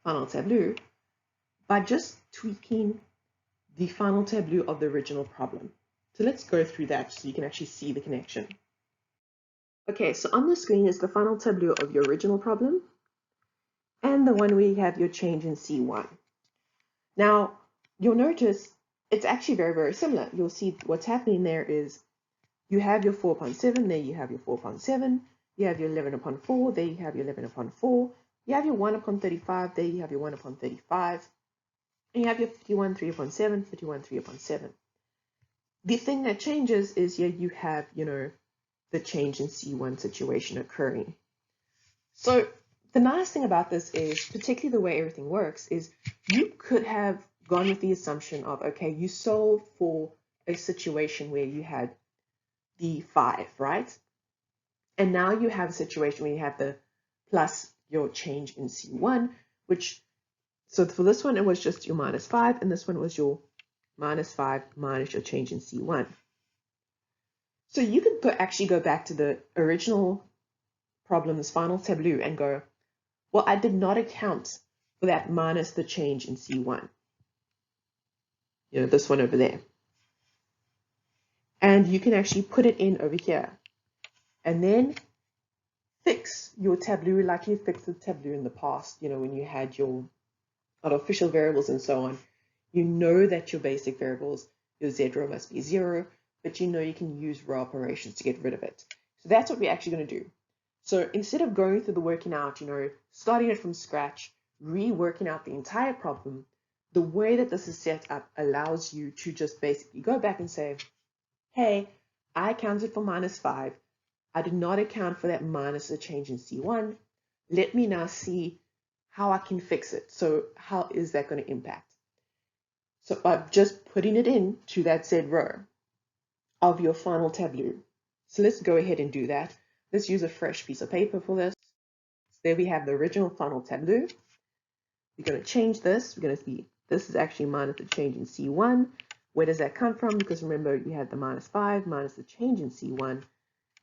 final tableau, by just tweaking the final tableau of the original problem. So let's go through that so you can actually see the connection. Okay, so on the screen is the final tableau of your original problem and the one where you have your change in C1. Now, you'll notice it's actually very, very similar. You'll see what's happening there is you have your 4 upon 7, there you have your 4 upon 7, you have your 11 upon 4, there you have your 11 upon 4, you have your 1 upon 35, there you have your 1 upon 35, and you have your 51, 3 upon 7, 51, 3 upon 7. The thing that changes is here you have, the change in C1 situation occurring. So the nice thing about this is, particularly the way everything works, is you could have gone with the assumption of, okay, you solve for a situation where you had the 5, right? And now you have a situation where you have the plus your change in C1, which, so for this one, it was just your minus 5, and this one was your minus 5 minus your change in C1. So you could actually go back to the original problem's final tableau and go, well, I did not account for that minus the change in C1. This one over there. And you can actually put it in over here. And then fix your tableau like you fixed the tableau in the past, when you had your artificial variables and so on. You know that your basic variables, your Z row must be 0, but you can use row operations to get rid of it. So that's what we're actually going to do. So instead of going through the working out, starting it from scratch, reworking out the entire problem, the way that this is set up allows you to just basically go back and say, hey, I accounted for minus 5. I did not account for that minus the change in C1. Let me now see how I can fix it. So how is that going to impact? So by just putting it into that Z row of your final tableau. So let's go ahead and do that. Let's use a fresh piece of paper for this. So there we have the original final tableau. We're going to change this. We're going to see this is actually minus the change in C1. Where does that come from? Because remember, you had the minus 5 minus the change in C1.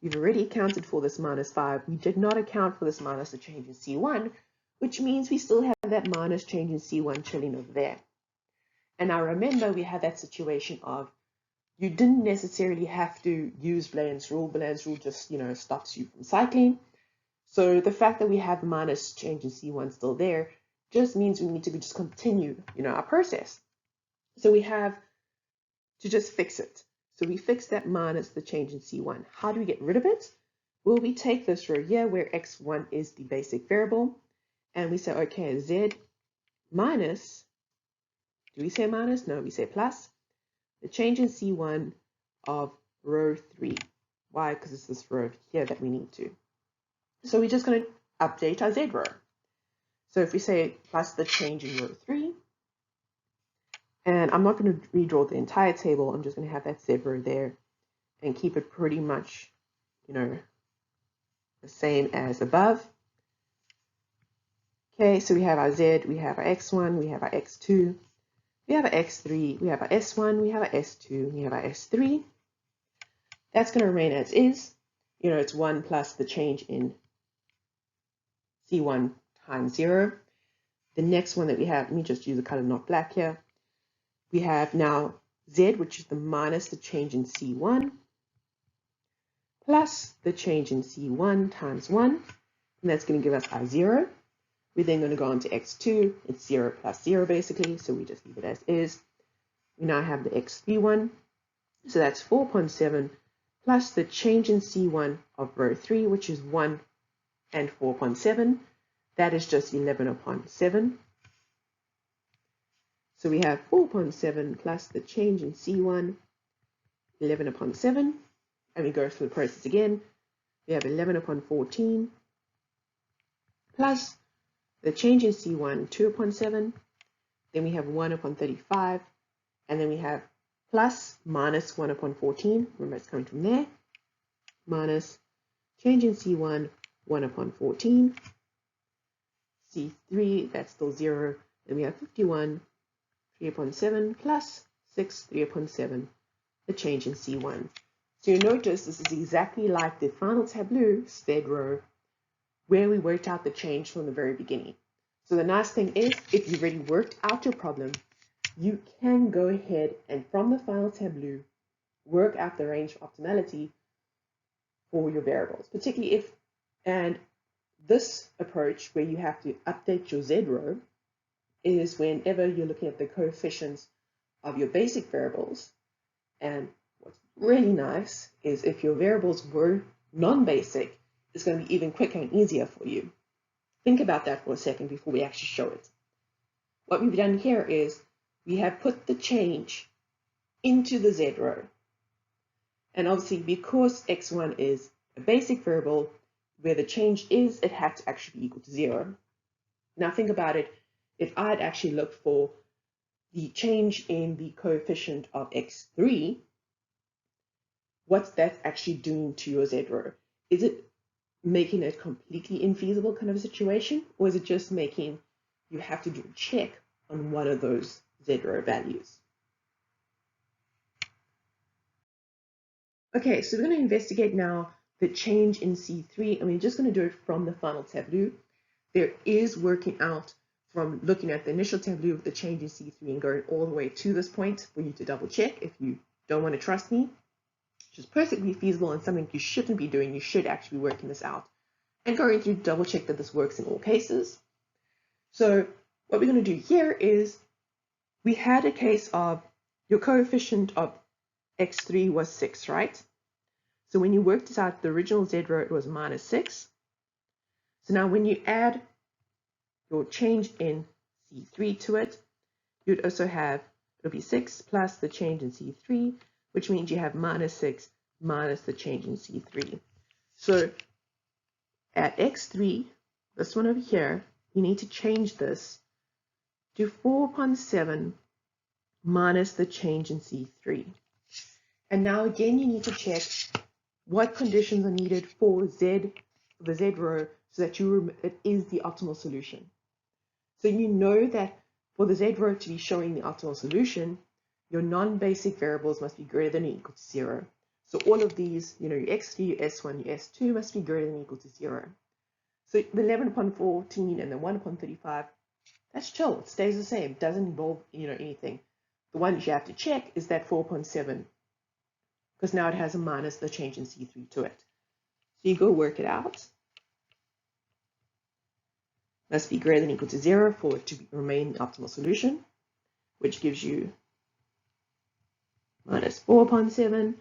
You've already accounted for this minus 5. We did not account for this minus the change in C1, which means we still have that minus change in C1 chilling over there. And now remember, we had that situation of you didn't necessarily have to use Blaynes' rule. Blaynes' rule just, stops you from cycling. So the fact that we have the minus change in C1 still there just means we need to just continue, our process. So we have to just fix it. So we fix that minus the change in C1. How do we get rid of it? Well, we take this row here where x1 is the basic variable, and we say, okay, z minus, do we say minus? No, we say plus, the change in C1 of row 3. Why? Because it's this row here that we need to. So we're just going to update our Z row. So if we say plus the change in row 3, and I'm not going to redraw the entire table, I'm just going to have that Z row there and keep it pretty much, the same as above. Okay, so we have our Z, we have our X1, we have our X2, we have our X3, we have our S1, we have our S2, we have our S3. That's going to remain as is. It's 1 plus the change in C1 times 0. The next one that we have, let me just use a color not black here. We have now Z, which is the minus the change in C1, plus the change in C1 times 1, and that's going to give us our 0. We're then going to go on to X2. It's 0 plus 0 basically, so we just leave it as is. We now have the X3 one, so that's 4.7 plus the change in C1 of row 3, which is 1 and 4.7. That is just 11 upon 7. So we have 4.7 plus the change in C1, 11 upon 7. And we go through the process again. We have 11 upon 14 plus the change in C1, 2 upon 7. Then we have 1 upon 35. And then we have plus minus 1 upon 14. Remember, it's coming from there. Minus change in C1, 1 upon 14. C3, that's still 0. Then we have 51, 3 upon 7, plus 6, 3 upon 7, the change in C1. So you notice this is exactly like the final tableau, Z row, where we worked out the change from the very beginning. So the nice thing is, if you've already worked out your problem, you can go ahead and from the final tableau, work out the range of optimality for your variables, particularly if, and this approach where you have to update your Z row is whenever you're looking at the coefficients of your basic variables. And what's really nice is if your variables were non-basic, it's going to be even quicker and easier for you. Think about that for a second before we actually show it. What we've done here is we have put the change into the Z row. And obviously because x1 is a basic variable, where the change is, it had to actually be equal to 0. Now think about it. If I'd actually looked for the change in the coefficient of x3, what's that actually doing to your Z row? Is it making it completely infeasible kind of a situation, or is it just making you have to do a check on one of those Z row values? Okay, so we're going to investigate now the change in C3, and we're just going to do it from the final tableau. There is working out from looking at the initial tableau of the change in C3 and going all the way to this point for you to double check if you don't want to trust me, which is perfectly feasible and something you shouldn't be doing. You should actually be working this out and going through to double check that this works in all cases. So what we're going to do here is we had a case of your coefficient of x3 was 6, right? So when you worked this out, the original Z row, it was minus 6. So now when you add your change in C3 to it, you'd also have, it'll be 6 plus the change in C3, which means you have minus 6 minus the change in C3. So at x3, this one over here, you need to change this to 4 upon 7 minus the change in C3. And now again, you need to check what conditions are needed for the Z row so that it is the optimal solution. So you know that for the Z row to be showing the optimal solution, your non-basic variables must be greater than or equal to 0. So all of these, your x3, your s1, your s2 must be greater than or equal to 0. So the 11 upon 14 and the 1 upon 35, that's chill. It stays the same. It doesn't involve anything. The one you have to check is that 4 upon 7, because now it has a minus the change in C3 to it. So you go work it out. Must be greater than or equal to 0 for it to remain the optimal solution, which gives you minus 4 upon 7.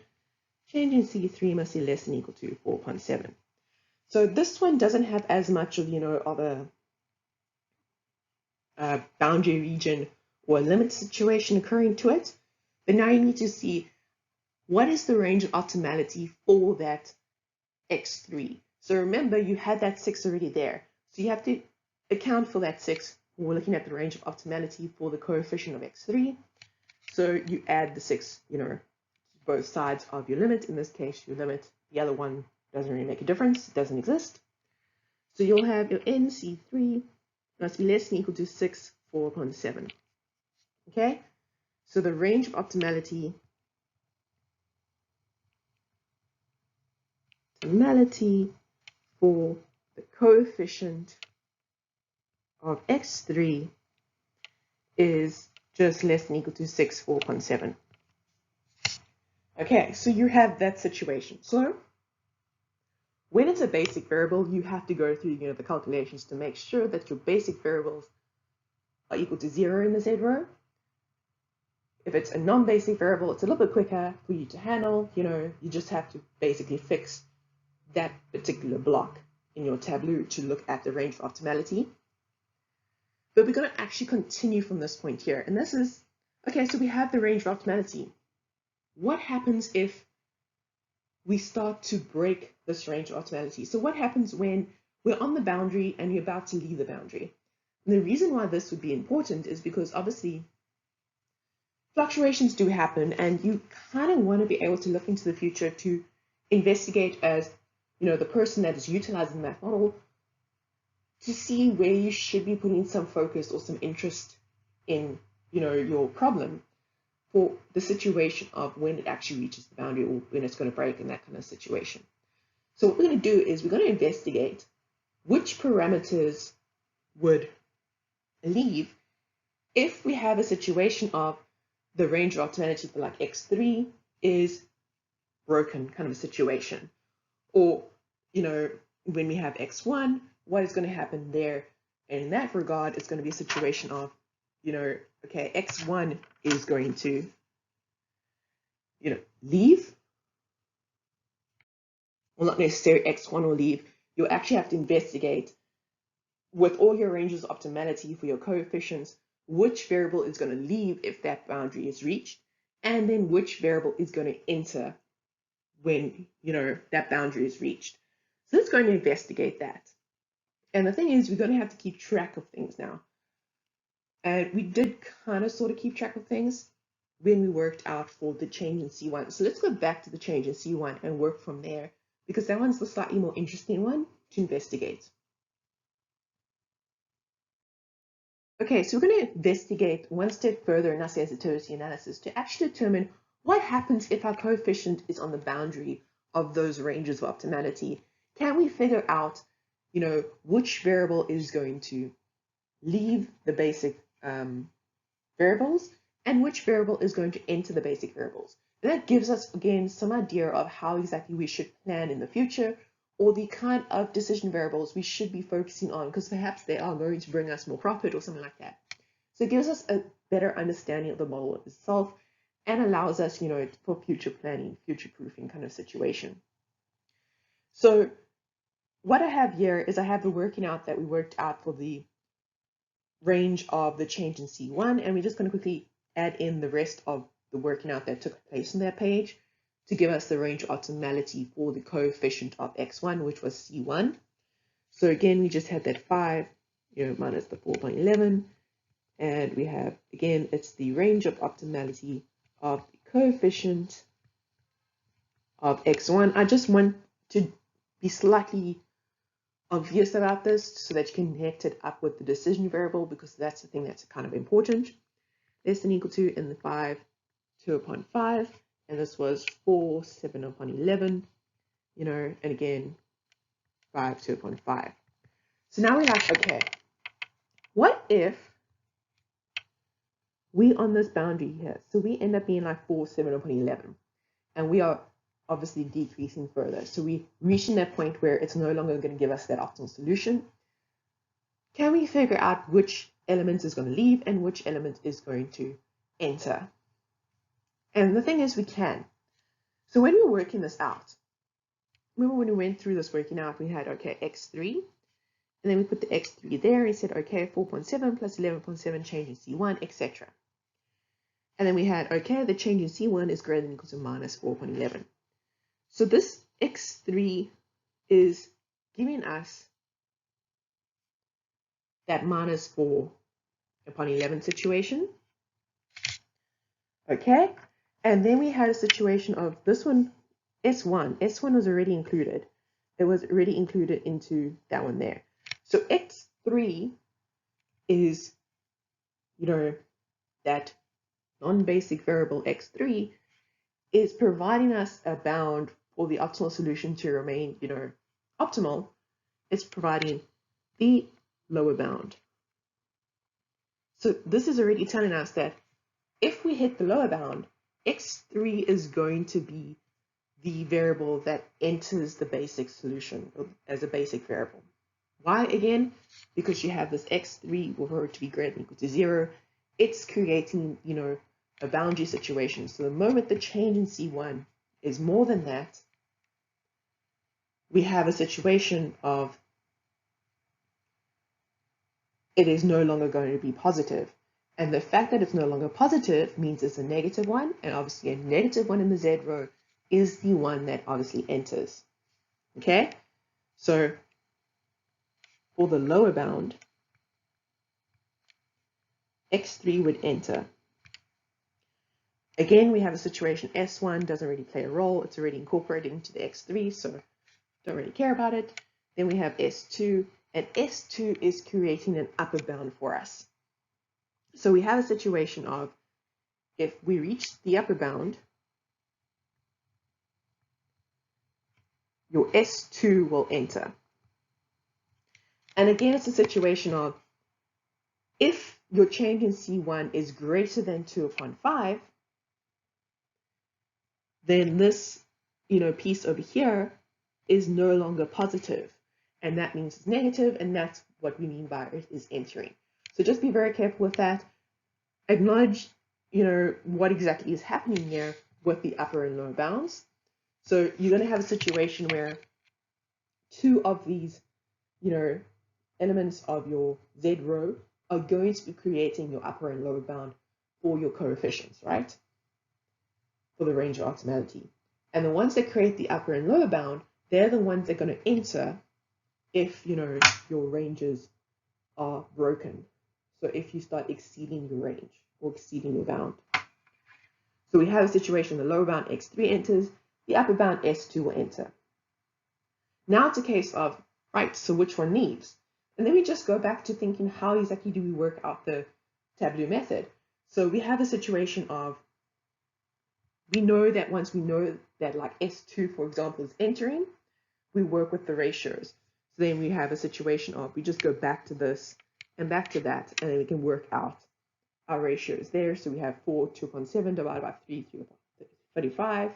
Change in C3 must be less than or equal to 4 upon 7. So this one doesn't have as much of, of a boundary region or a limit situation occurring to it. But now you need to see what is the range of optimality for that x3. So remember, you had that 6 already there. So you have to account for that 6 when we're looking at the range of optimality for the coefficient of x3. So you add the 6, both sides of your limit. In this case, your limit, the other one doesn't really make a difference. It doesn't exist. So you'll have your NC3 must be less than or equal to 6, 4 upon 7. Okay? So the range of optimality for the coefficient of x3 is just less than or equal to 6, 4 upon 7. Okay, so you have that situation. So when it's a basic variable, you have to go through the calculations to make sure that your basic variables are equal to 0 in the Z row. If it's a non-basic variable, it's a little bit quicker for you to handle. You just have to basically fix that particular block in your Tableau to look at the range of optimality. But we're going to actually continue from this point here. And this is, okay, so we have the range of optimality. What happens if we start to break this range of optimality? So what happens when we're on the boundary and you're about to leave the boundary? And the reason why this would be important is because obviously fluctuations do happen, and you kind of want to be able to look into the future to investigate as, the person that is utilizing that model to see where you should be putting some focus or some interest in, your problem for the situation of when it actually reaches the boundary or when it's going to break in that kind of situation. So what we're going to do is we're going to investigate which parameters would leave if we have a situation of the range of optimality for like x3 is broken kind of a situation. Or, when we have x1, what is going to happen there? And in that regard, it's going to be a situation of, okay, x1 is going to, leave. Well, not necessarily x1 will leave. You'll actually have to investigate with all your ranges of optimality for your coefficients, which variable is going to leave if that boundary is reached, and then which variable is going to enter when, that boundary is reached. So let's go and investigate that. And the thing is, we're going to have to keep track of things now. And we did kind of sort of keep track of things when we worked out for the change in C1. So let's go back to the change in C1 and work from there, because that one's the slightly more interesting one to investigate. Okay, so we're going to investigate one step further in our sensitivity analysis to actually determine what happens if our coefficient is on the boundary of those ranges of optimality. Can we figure out, which variable is going to leave the basic variables and which variable is going to enter the basic variables? And that gives us, again, some idea of how exactly we should plan in the future, or the kind of decision variables we should be focusing on, because perhaps they are going to bring us more profit or something like that. So it gives us a better understanding of the model itself and allows us, for future planning, future proofing kind of situation. So what I have here is I have the working out that we worked out for the range of the change in C1, and we're just going to quickly add in the rest of the working out that took place on that page to give us the range of optimality for the coefficient of x1, which was C1. So again, we just had that 5, minus the 4.11, and we have, again, it's the range of optimality of the coefficient of x1. I just want to be slightly obvious about this so that you can connect it up with the decision variable, because that's the thing that's kind of important. Less than equal to in the 5, 2 upon 5, and this was 4, 7 upon 11, and again, 5, 2 upon 5. So now we have, okay, what if we on this boundary here, so we end up being like 4, 7 upon 11, and we are obviously decreasing further. So we're reaching that point where it's no longer going to give us that optimal solution. Can we figure out which element is going to leave and which element is going to enter? And the thing is, we can. So when we're working this out, remember when we went through this working out, we had, okay, x3, and then we put the x3 there, and we said, okay, 4.7 plus 11.7 change in C1, etc. And then we had, okay, the change in C1 is greater than or equal to minus 4.11. So this x3 is giving us that minus 4 upon 11 situation. Okay, and then we had a situation of this one, S1. S1 was already included. It was already included into that one there. So x3 is, that non-basic variable x3 is providing us a bound for the optimal solution to remain, optimal. It's providing the lower bound. So this is already telling us that if we hit the lower bound, x3 is going to be the variable that enters the basic solution as a basic variable. Why again? Because you have this x3 will to be greater than or equal to 0. It's creating, a boundary situation. So the moment the change in C1 is more than that, we have a situation of it is no longer going to be positive. And the fact that it's no longer positive means it's a negative one, and obviously a negative one in the Z row is the one that obviously enters. Okay, so for the lower bound, X3 would enter. Again, we have a situation S1 doesn't really play a role. It's already incorporated into the X3, so don't really care about it. Then we have S2, and S2 is creating an upper bound for us. So we have a situation of if we reach the upper bound, your S2 will enter. And again, it's a situation of if your change in C1 is greater than 2/5, then this, piece over here is no longer positive. And that means it's negative, and that's what we mean by it is entering. So just be very careful with that. Acknowledge, what exactly is happening here with the upper and lower bounds. So you're going to have a situation where two of these, elements of your Z row are going to be creating your upper and lower bound for your coefficients, right? For the range of optimality. And the ones that create the upper and lower bound, they're the ones that are going to enter if, your ranges are broken. So if you start exceeding your range or exceeding your bound. So we have a situation, the lower bound X3 enters, the upper bound S2 will enter. Now it's a case of, right, so which one leaves? And then we just go back to thinking, how exactly do we work out the tableau method? So we have a situation of, we know that once we know that like S2, for example, is entering, we work with the ratios. So then we have a situation of, we just go back to this and back to that, and then we can work out our ratios there. So we have 4, 2.7 divided by 3, 35.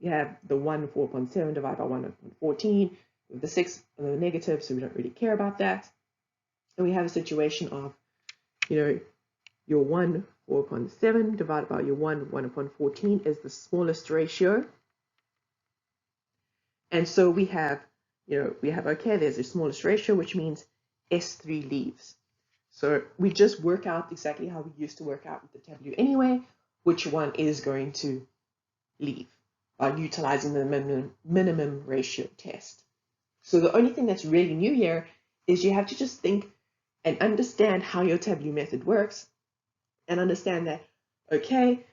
We have the 1, 4.7 divided by 1.14. With the 6 and the negative, so we don't really care about that. And we have a situation of, your 1, 4.7 divided by your 1, 1.14 is the smallest ratio. And so we have, okay, there's the smallest ratio, which means S3 leaves. So we just work out exactly how we used to work out with the tableau anyway, which one is going to leave by utilizing the minimum ratio test. So the only thing that's really new here is you have to just think and understand how your tableau method works and understand that, okay,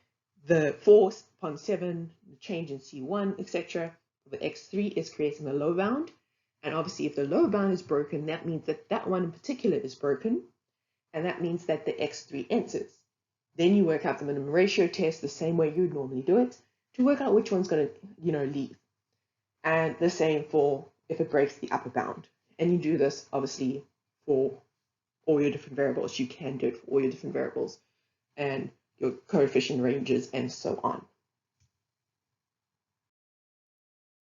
the 4.7, the change in C1, etc., the X3 is creating a low bound. And obviously, if the low bound is broken, that means that that one in particular is broken. And that means that the X3 enters. Then you work out the minimum ratio test the same way you'd normally do it to work out which one's going to, leave. And the same for if it breaks the upper bound. And you do this, obviously, for all your different variables. You can do it for all your different variables and your coefficient ranges and so on.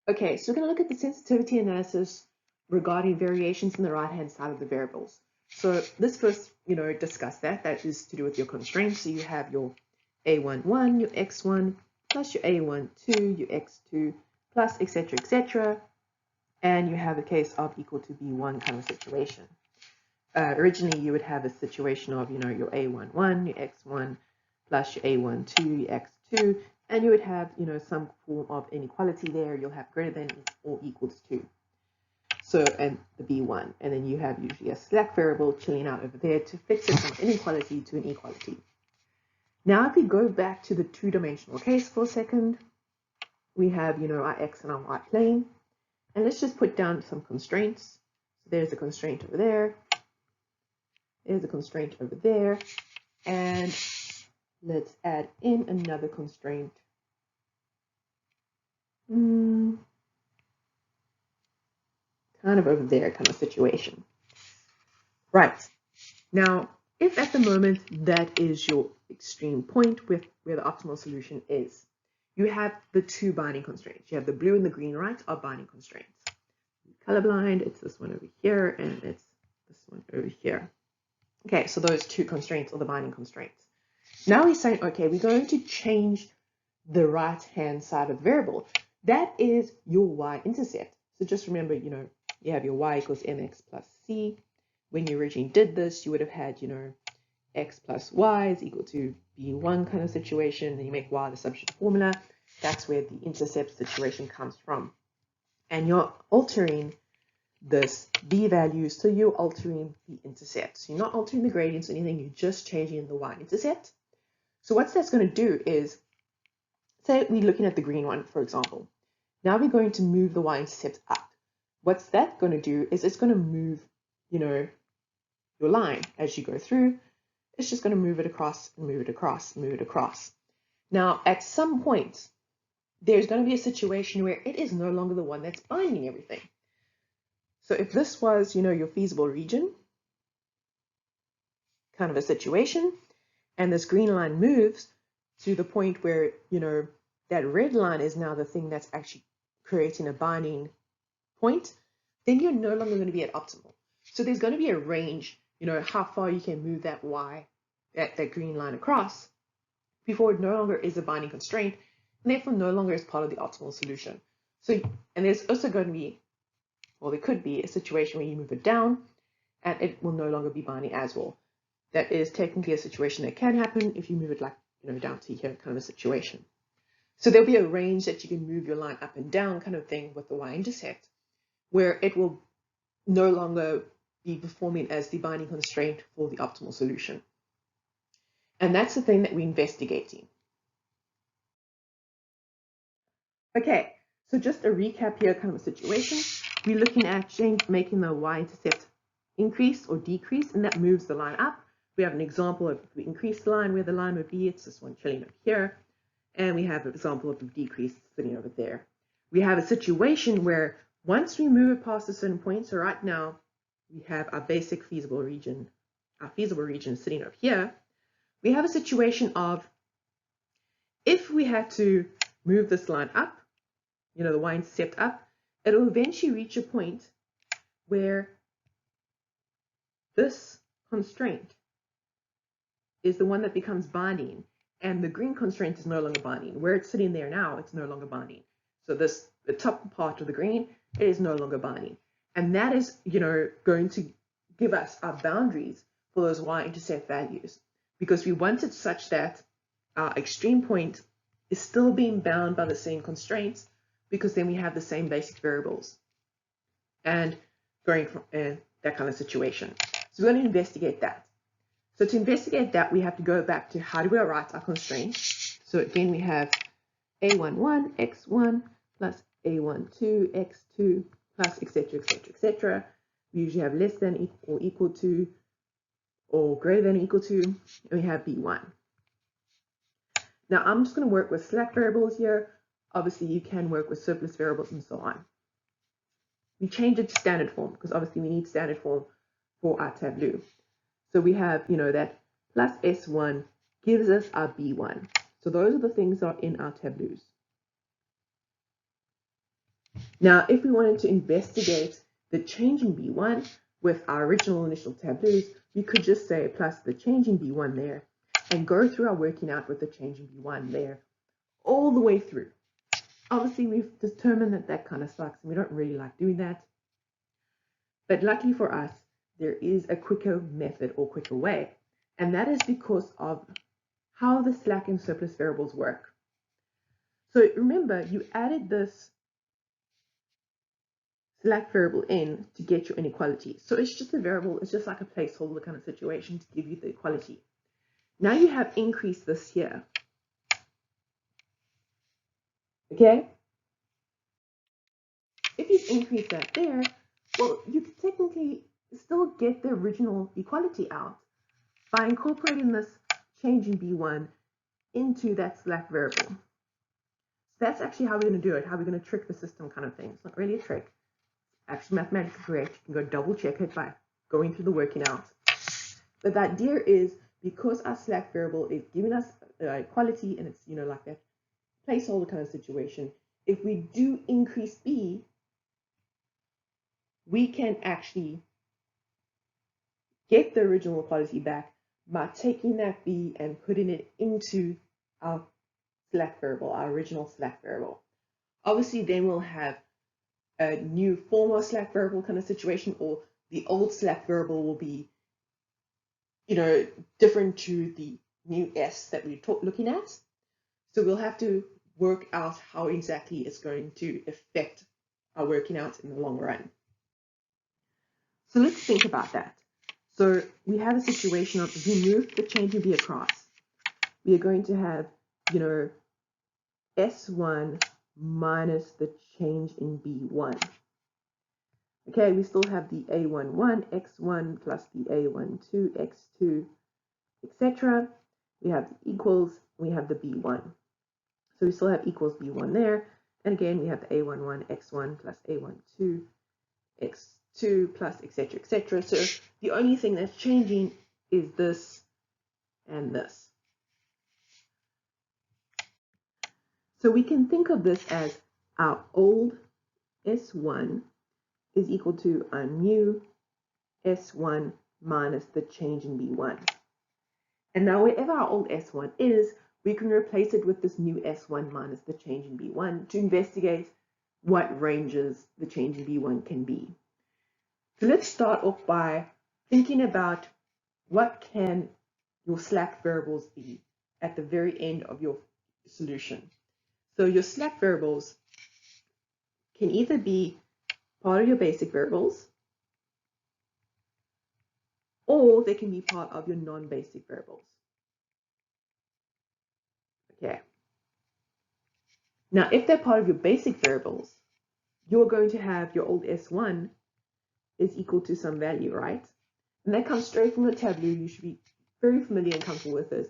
Okay, so we're going to look at the sensitivity analysis regarding variations in the right-hand side of the variables. So let's first, discuss that. That is to do with your constraints. So you have your A11, your X1, plus your A12, your X2, plus etc., etc. And you have a case of equal to B1 kind of situation. Originally, you would have a situation of, your A11, your X1, plus your A12, your X2, and you would have, some form of inequality there. You'll have greater than or equals to. So, and the B1, and then you have usually a slack variable chilling out over there to fix it from inequality to an equality. Now, if we go back to the two-dimensional case for a second, we have, our X and our Y plane, and let's just put down some constraints. So there's a constraint over there. There's a constraint over there, and let's add in another constraint. Kind of over there kind of situation. Right. Now, if at the moment that is your extreme point with where the optimal solution is, you have the two binding constraints. You have the blue and the green, right, are binding constraints. Colorblind, it's this one over here, and it's this one over here. Okay, so those two constraints are the binding constraints. Now we're saying, okay, we're going to change the right-hand side of the variable. That is your y-intercept. So just remember, you have your y equals mx plus c. When you originally did this, you would have had, x plus y is equal to b1 kind of situation. Then you make y the substitute formula. That's where the intercept situation comes from. And you're altering this b value, so you're altering the intercept. So you're not altering the gradients or anything, you're just changing the y-intercept. So what that's going to do is, say we're looking at the green one, for example. Now we're going to move the y-intercept up. What's that going to do is it's going to move, your line as you go through. It's just going to move it across and move it across, move it across. Now, at some point, there's going to be a situation where it is no longer the one that's binding everything. So if this was, your feasible region kind of a situation, and this green line moves to the point where, that red line is now the thing that's actually creating a binding point, then you're no longer going to be at optimal. So there's going to be a range, how far you can move that y, that green line across, before it no longer is a binding constraint, and therefore no longer is part of the optimal solution. So, and there's also going to be, well, there could be a situation where you move it down, and it will no longer be binding as well. That is technically a situation that can happen if you move it like, down to here kind of a situation. So there'll be a range that you can move your line up and down kind of thing with the y-intercept, where it will no longer be performing as the binding constraint for the optimal solution. And that's the thing that we're investigating. Okay, so just a recap here, kind of a situation. We're looking at making the y-intercept increase or decrease, and that moves the line up. We have an example of if we increase the line, where the line would be, it's this one chilling up here. And we have an example of the decrease sitting over there. We have a situation where once we move it past a certain point, so right now we have our basic feasible region, sitting up here. We have a situation of, if we had to move this line up, the y-intercept up, it will eventually reach a point where this constraint is the one that becomes binding, and the green constraint is no longer binding. Where it's sitting there now, it's no longer binding. So the top part of the green, it is no longer binding. And that is, going to give us our boundaries for those y-intercept values, because we want it such that our extreme point is still being bound by the same constraints, because then we have the same basic variables and going from that kind of situation. So we're going to investigate that. So to investigate that, we have to go back to how do we write our constraints. So again, we have a11 x1 plus a12 x2 plus etc, etc, etc. We usually have less than or equal to or greater than or equal to, and we have b1. Now I'm just going to work with slack variables here. Obviously you can work with surplus variables and so on. We change it to standard form because obviously we need standard form for our tableau. So we have, that plus S1 gives us our B1. So those are the things that are in our tableaus. Now, if we wanted to investigate the change in B1 with our original initial tableaus, we could just say plus the change in B1 there and go through our working out with the change in B1 there all the way through. Obviously, we've determined that that kind of sucks and we don't really like doing that. But luckily for us, there is a quicker method or quicker way, and that is because of how the slack and surplus variables work. So remember, you added this slack variable in to get your inequality. So it's just a variable, it's just like a placeholder kind of situation to give you the equality. Now you have increased this here. Okay? If you've increased that there, well, you can technically still get the original equality out by incorporating this change in B1 into that slack variable. So that's actually how we're going to do it, how we're going to trick the system kind of thing. It's not really a trick. Actually mathematically correct. You can go double check it by going through the working out. But the idea is, because our slack variable is giving us equality and it's, like that placeholder kind of situation, if we do increase B, we can actually get the original equality back by taking that b and putting it into our slack variable, our original slack variable. Obviously, then we'll have a new former slack variable kind of situation, or the old slack variable will be, different to the new s that we're looking at. So we'll have to work out how exactly it's going to affect our working out in the long run. So let's think about that. So we have a situation of, if we move the change in b across, we are going to have, s1 minus the change in b1. Okay, we still have the a11 x1 plus the a12 x2, etc. We have the equals, we have the b1. So we still have equals b1 there. And again, we have the a11 x1 plus a12 x2 plus etc. etc. So the only thing that's changing is this and this. So we can think of this as our old S1 is equal to our new S1 minus the change in B1. And now wherever our old S1 is, we can replace it with this new S1 minus the change in B1 to investigate what ranges the change in B1 can be. So let's start off by thinking about what can your slack variables be at the very end of your solution. So your slack variables can either be part of your basic variables, or they can be part of your non-basic variables. Okay. Now, if they're part of your basic variables, you're going to have your old S1 is equal to some value, right? And that comes straight from the tableau. You should be very familiar and comfortable with this.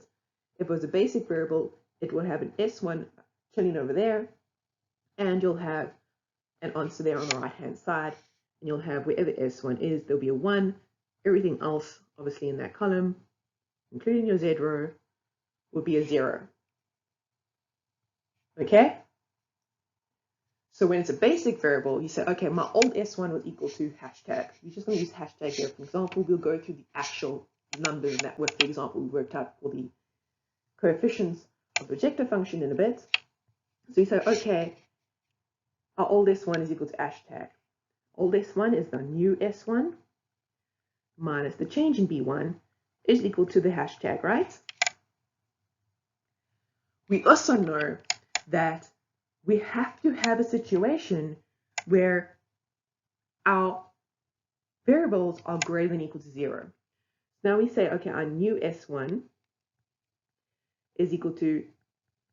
If it was a basic variable, it will have an S1 chilling over there, and you'll have an answer there on the right-hand side, and you'll have wherever S1 is, there'll be a 1. Everything else, obviously in that column, including your Z row, will be a 0. Okay? So when it's a basic variable, you say, okay, my old S1 was equal to hashtag. We're just going to use hashtag here. For example, we'll go through the actual numbers that were, for example, we worked out for the coefficients of the objective function in a bit. So you say, okay, our old S1 is equal to hashtag. Old S1 is the new S1 minus the change in B1 is equal to the hashtag, right? We also know that we have to have a situation where our variables are greater than or equal to 0. Now we say, okay, our new S1 is equal to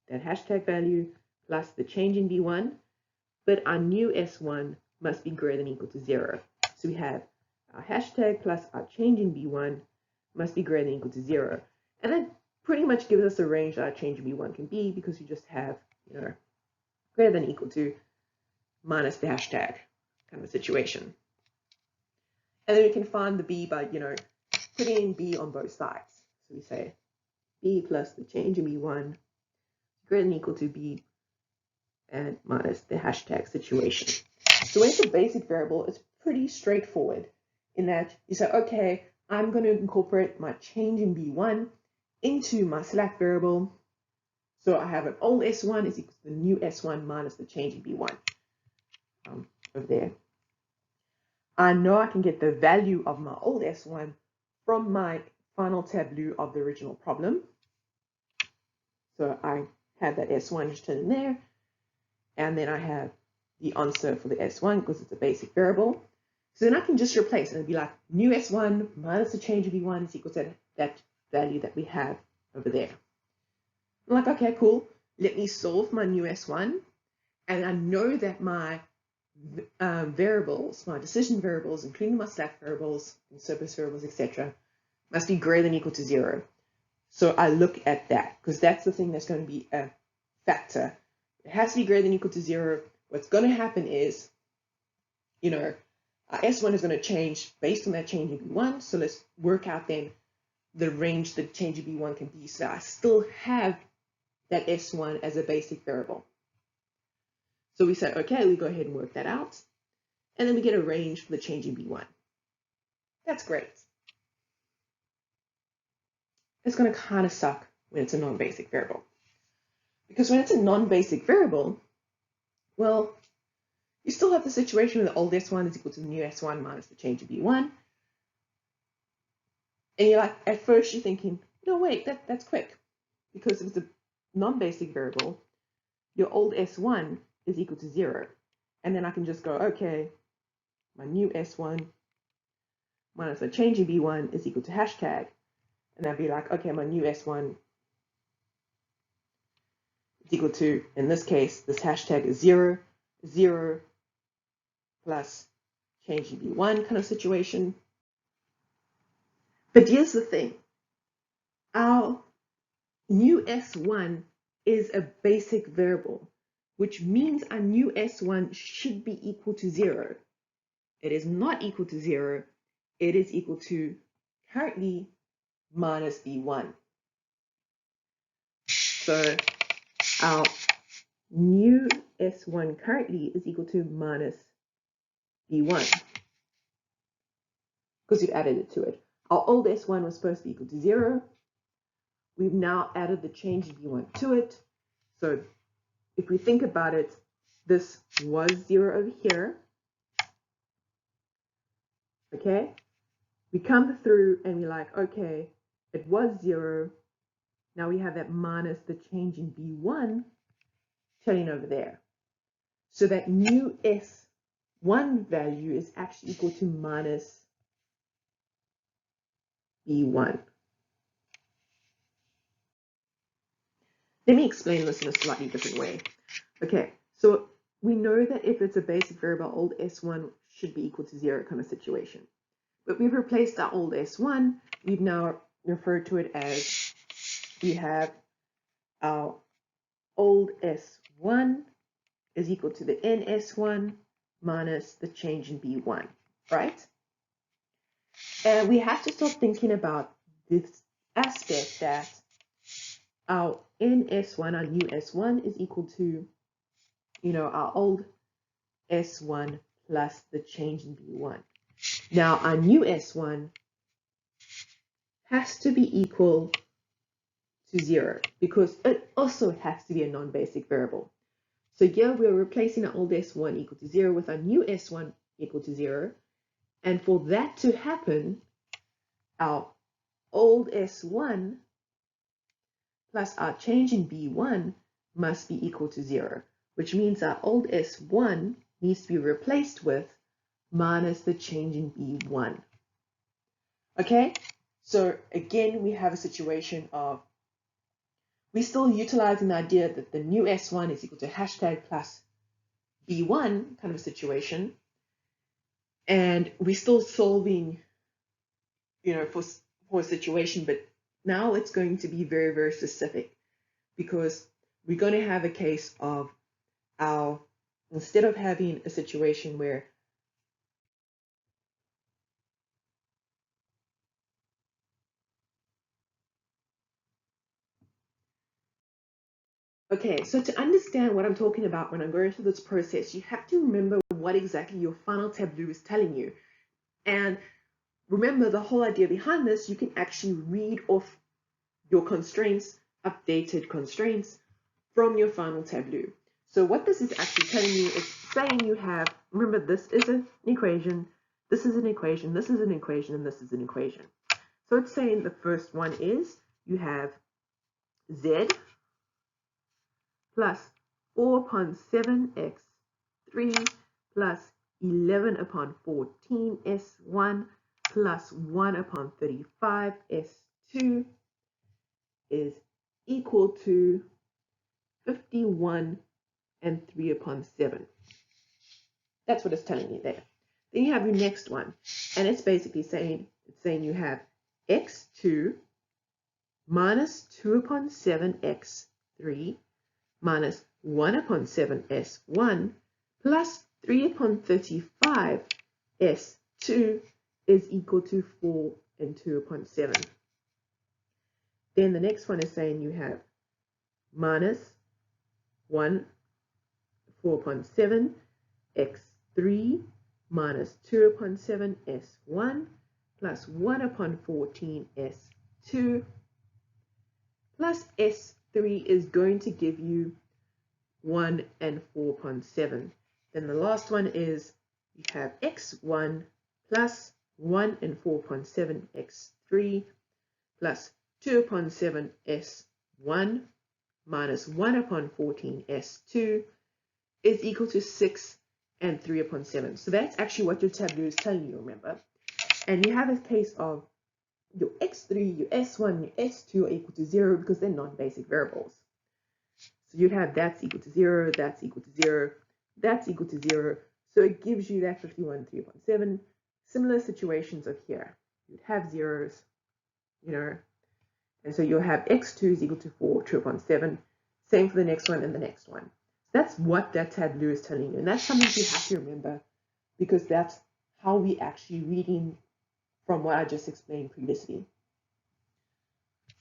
that hashtag value plus the change in B1, but our new S1 must be greater than or equal to 0. So we have our hashtag plus our change in B1 must be greater than or equal to 0. And that pretty much gives us a range that our change in B1 can be, because you just have, greater than or equal to minus the hashtag kind of a situation. And then we can find the B by, putting in B on both sides. So we say B plus the change in B1 greater than or equal to B and minus the hashtag situation. So when it's a basic variable, it's pretty straightforward in that you say, okay, I'm going to incorporate my change in B1 into my slack variable. So I have an old S1 is equal to the new S1 minus the change in B1 over there. I know I can get the value of my old S1 from my final tableau of the original problem. So I have that S1 just turned in there, and then I have the answer for the S1 because it's a basic variable. So then I can just replace it and be like new S1 minus the change of B1 is equal to that value that we have over there. I'm like, okay, cool. Let me solve my new S1, and I know that my variables, my decision variables, including my slack variables and surplus variables, etc., must be greater than or equal to 0. So I look at that because that's the thing that's going to be a factor. It has to be greater than or equal to 0. What's going to happen is, our S1 is going to change based on that change in B1. So let's work out then the range the change in B1 can be. So I still have that S1 as a basic variable. So we say, okay, we go ahead and work that out. And then we get a range for the change in B1. That's great. it's going to kind of suck when it's a non-basic variable. Because when it's a non-basic variable, well, you still have the situation where the old S1 is equal to the new S1 minus the change of B1. And you're like, at first you're thinking, no, wait, that's quick. Because if it's a non-basic variable, your old S1 is equal to 0. And then I can just go, okay, my new S1 minus the change in B1 is equal to hashtag. And I'd be like, okay, my new S1 is equal to, in this case, this hashtag is 0, 0 plus change in B1 kind of situation. But here's the thing. Our new S1 is a basic variable, which means our new S1 should be equal to 0. It is not equal to 0. It is equal to currently minus B1. So our new S1 currently is equal to minus B1 because we've added it to it. Our old S1 was supposed to be equal to 0. We've now added the change in B1 to it. So if we think about it, this was 0 over here. Okay? We come through and we're like, okay, it was 0. Now we have that minus the change in B1 turning over there. So that new S1 value is actually equal to minus B1. Let me explain this in a slightly different way. Okay, so we know that if it's a basic variable, old S1 should be equal to 0 kind of situation. But we've replaced our old S1. We've now referred to it as we have our old S1 is equal to the NS1 minus the change in B1, right? And we have to start thinking about this aspect that our NS1, our new S1, is equal to, our old S1 plus the change in B1. Now, our new S1 has to be equal to 0 because it also has to be a non-basic variable. So here we're replacing our old S1 equal to 0 with our new S1 equal to 0. And for that to happen, our old S1 plus our change in B1 must be equal to 0, which means our old S1 needs to be replaced with minus the change in B1. Okay, so again, we have a situation of we're still utilizing the idea that the new S1 is equal to hashtag plus B1 kind of a situation. And we're still solving, for a situation, but now it's going to be very, very specific because we're going to have a case of instead of having a situation where okay, so to understand what I'm talking about when I'm going through this process, you have to remember what exactly your final tableau is telling you. And remember the whole idea behind this, you can actually read off your constraints, updated constraints from your final tableau. So what this is actually telling you is saying you have, remember this is an equation, this is an equation, this is an equation, and this is an equation. So it's saying the first one is you have Z plus 4 upon 7x3 plus 11 upon 14 S1 plus 1 upon 35 S2 is equal to 51 and 3 upon 7. That's what it's telling you there. Then you have your next one, and it's basically saying you have x2 minus 2 upon 7 x3 minus 1 upon 7 s1 plus 3 upon 35 s2 is equal to 4 and 2 upon 7. Then the next one is saying you have minus 4 upon 7 x3 minus 2 upon 7 s1 plus 1 upon 14 s2 plus S3 is going to give you 1 and 4.7. Then the last one is you have x1 plus 1 and 4.7 x3 plus 2 upon 7 s1 minus 1 upon 14 s2 is equal to 6 and 3 upon 7. So that's actually what your tableau is telling you, remember. And you have a case of your x3, your s1, your s2 are equal to 0 because they're non-basic variables. So you'd have that's equal to 0, that's equal to 0, that's equal to 0. So it gives you that 51, 3.7. Similar situations of here. You'd have zeros, you know, and so you'll have x2 is equal to 4, 2.7. Same for the next one and the next one. That's what that tableau is telling you. And that's something you have to remember because that's how we actually reading from what I just explained previously.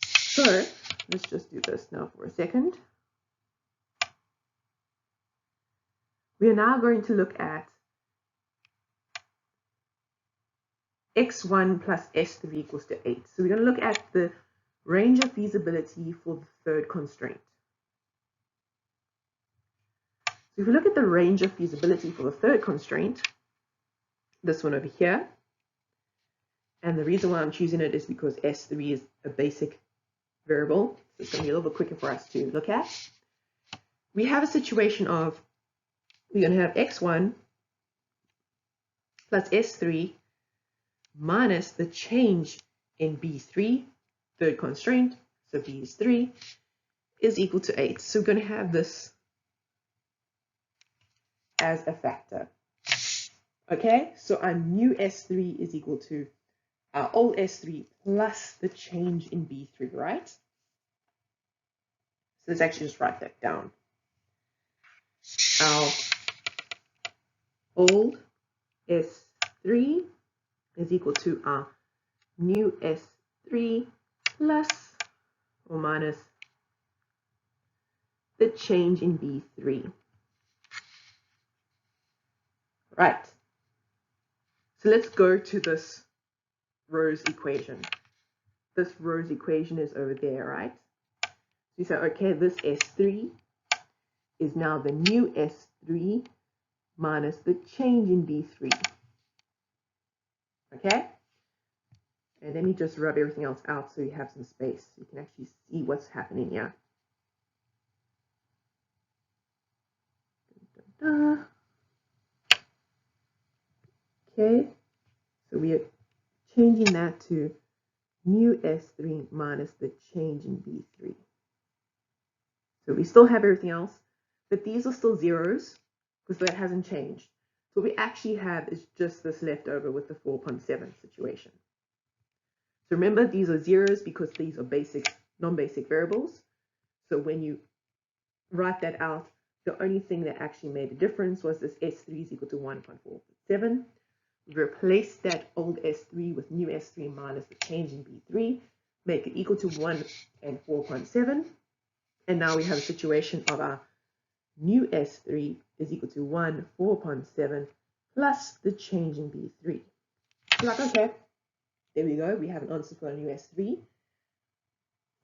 So let's just do this now for a second. We are now going to look at x1 plus s3 equals to 8. So we're going to look at the range of feasibility for the third constraint. So if we look at the range of feasibility for the third constraint, this one over here, and the reason why I'm choosing it is because S3 is a basic variable, so it's going to be a little bit quicker for us to look at. We have a situation of we're going to have x1 plus s3 minus the change in b3, third constraint, so b is 3, is equal to 8. So we're going to have this as a factor. Okay, so our new S3 is equal to our old S3 plus the change in B3, right? So let's actually just write that down. Our old S3 is equal to our new S3 plus or minus the change in B3. Right. So let's go to this Rose equation. This Rose equation is over there, right? So you say, okay, this S3 is now the new S3 minus the change in B3. Okay? And let me just rub everything else out so you have some space. So you can actually see what's happening here. Okay, so we are changing that to new S3 minus the change in B3. So we still have everything else, but these are still zeros because that hasn't changed. So what we actually have is just this left over with the 4.7 situation. So remember, these are zeros because these are basic, non-basic variables. So when you write that out, the only thing that actually made a difference was this S3 is equal to 1.47. We replace that old S3 with new S3 minus the change in B3, make it equal to 1 and 4.7. And now we have a situation of our new S3 is equal to 1, 4.7 plus the change in B3. So like, okay, there we go. We have an answer for our new S3.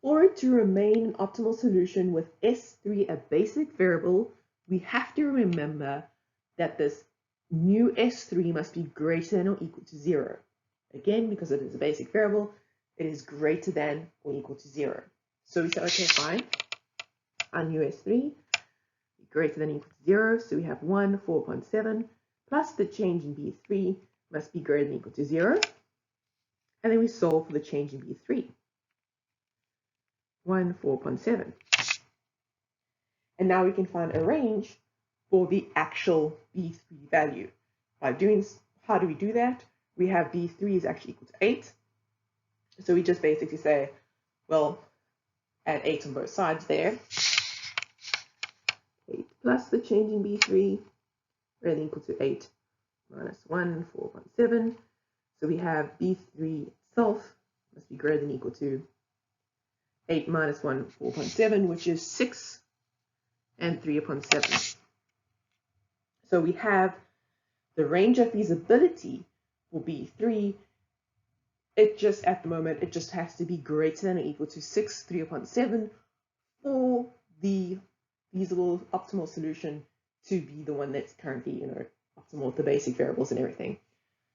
For it to remain an optimal solution with S3 a basic variable, we have to remember that this new S3 must be greater than or equal to 0. Again, because it is a basic variable, it is greater than or equal to 0. So we say, okay, fine. Our new S3 greater than or equal to 0. So we have 1, 4.7 plus the change in B3 must be greater than or equal to 0. And then we solve for the change in B3. 1, 4.7. And now we can find a range for the actual B3 value. How do we do that? We have B3 is actually equal to 8. So we just basically say, well, add 8 on both sides there. 8 plus the change in B3, greater than or equal to 8 minus 1, 4.7. So we have B3 itself must be greater than or equal to 8 minus 1, 4.7, which is 6 and 3 upon 7. So we have the range of feasibility for B3 it just, at the moment, it just has to be greater than or equal to 6, 3 upon 7 for the feasible optimal solution to be the one that's currently, optimal with the basic variables and everything.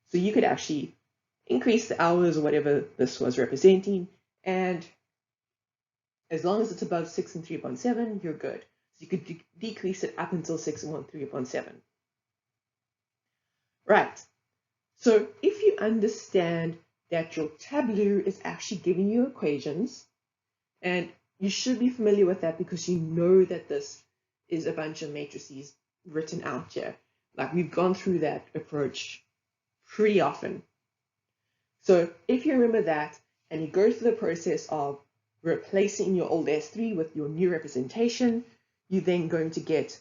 So you could actually increase the hours or whatever this was representing, and as long as it's above 6 and 3 upon 7, you're good. So you could decrease it up until 6 and 3 upon 7. Right. So if you understand that your tableau is actually giving you equations, and you should be familiar with that because you know that this is a bunch of matrices written out here. Like, we've gone through that approach pretty often. So if you remember that and you go through the process of replacing your old S3 with your new representation, you're then going to get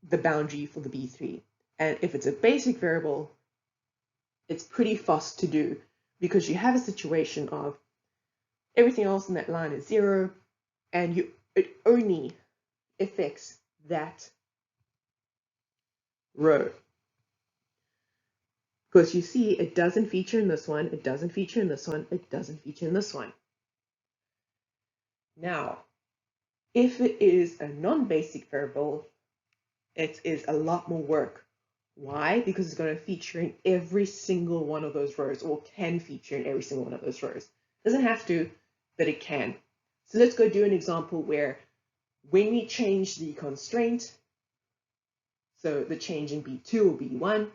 the boundary for the B3. And if it's a basic variable, it's pretty fast to do because you have a situation of everything else in that line is 0, and it only affects that row. Because you see, it doesn't feature in this one, it doesn't feature in this one, it doesn't feature in this one. Now, if it is a non-basic variable, it is a lot more work. Why? Because it's going to feature in every single one of those rows, or can feature in every single one of those rows. Doesn't have to, but it can. So let's go do an example where when we change the constraint, so the change in B2 or B1,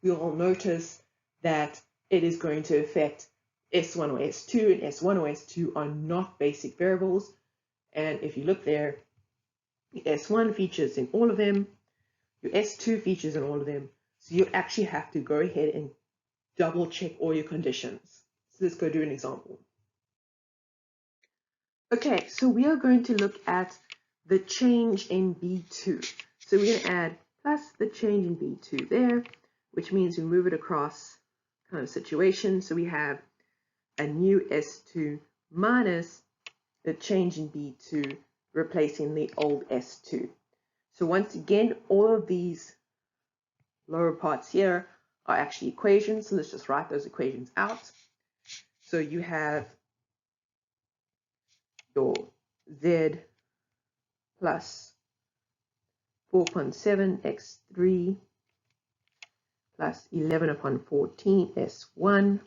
we'll notice that it is going to affect S1 or S2, and S1 or S2 are not basic variables. And if you look there, the S1 features in all of them, your S2 features in all of them. So you actually have to go ahead and double check all your conditions. So let's go do an example. Okay, so we are going to look at the change in B2. So we're going to add plus the change in B2 there, which means we move it across kind of situation. So we have a new S2 minus the change in B2 replacing the old S2. So once again, all of these lower parts here are actually equations. So let's just write those equations out. So you have your Z plus 4.7 x3 plus 11 upon 14 s1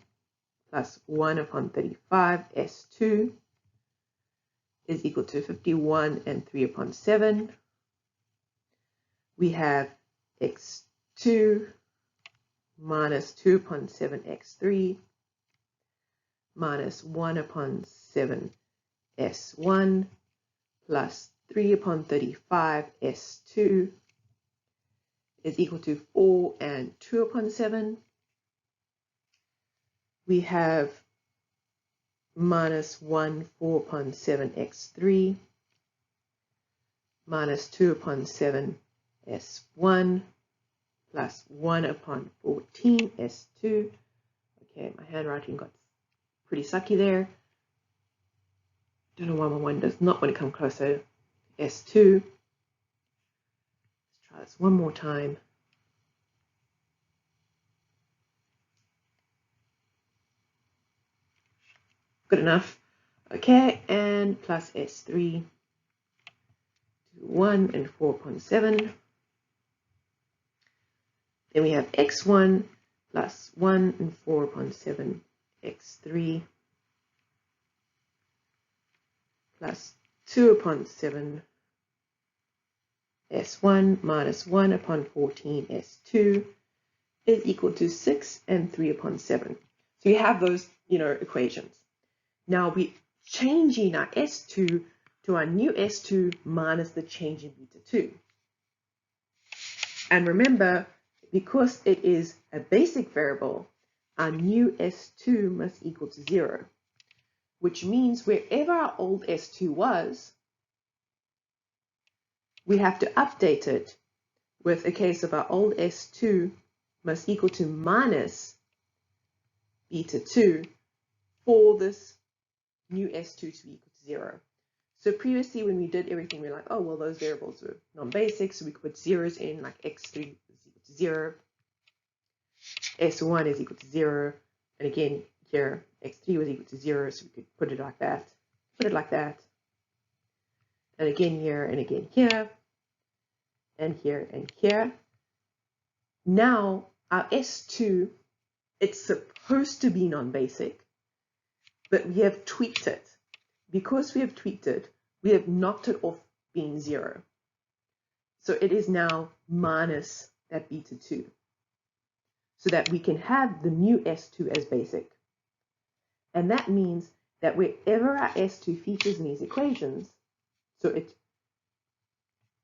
plus 1 upon 35 s2 is equal to 51 and 3 upon 7. We have x2 minus 2 upon 7 x3 minus 1 upon 7 s1 plus 3 upon 35 s2 is equal to 4 and 2 upon 7. We have minus 1 4 upon 7 x3 minus 2 upon 7 s1 plus 1 upon 14 s2. Okay, my handwriting got pretty sucky there. Don't know why my one does not want to come closer. S2. Let's try this one more time. Good enough. Okay, and plus S3 to 1 and 4.7. Then we have x1 plus 1 and 4.7 x3 plus 2 upon 7 s1 minus 1 upon 14 s2 is equal to 6 and 3 upon 7. So you have those, equations. Now we're changing our s2 to our new s2 minus the change in beta 2. And remember, because it is a basic variable, our new s2 must equal to 0, which means wherever our old s2 was, we have to update it with a case of our old s2 must equal to minus beta 2 for this new s2 to be equal to 0. So previously when we did everything, we were like, oh, well, those variables were non-basic, so we could put zeros in, like x3 is equal to 0, s1 is equal to 0, and again, here x3 was equal to 0, so we could put it like that, and again here, and again here, and here, and here. Now our S2, it's supposed to be non-basic, but we have tweaked it. Because we have tweaked it, we have knocked it off being 0. So it is now minus that beta 2, so that we can have the new S2 as basic. And that means that wherever our S2 features in these equations, so it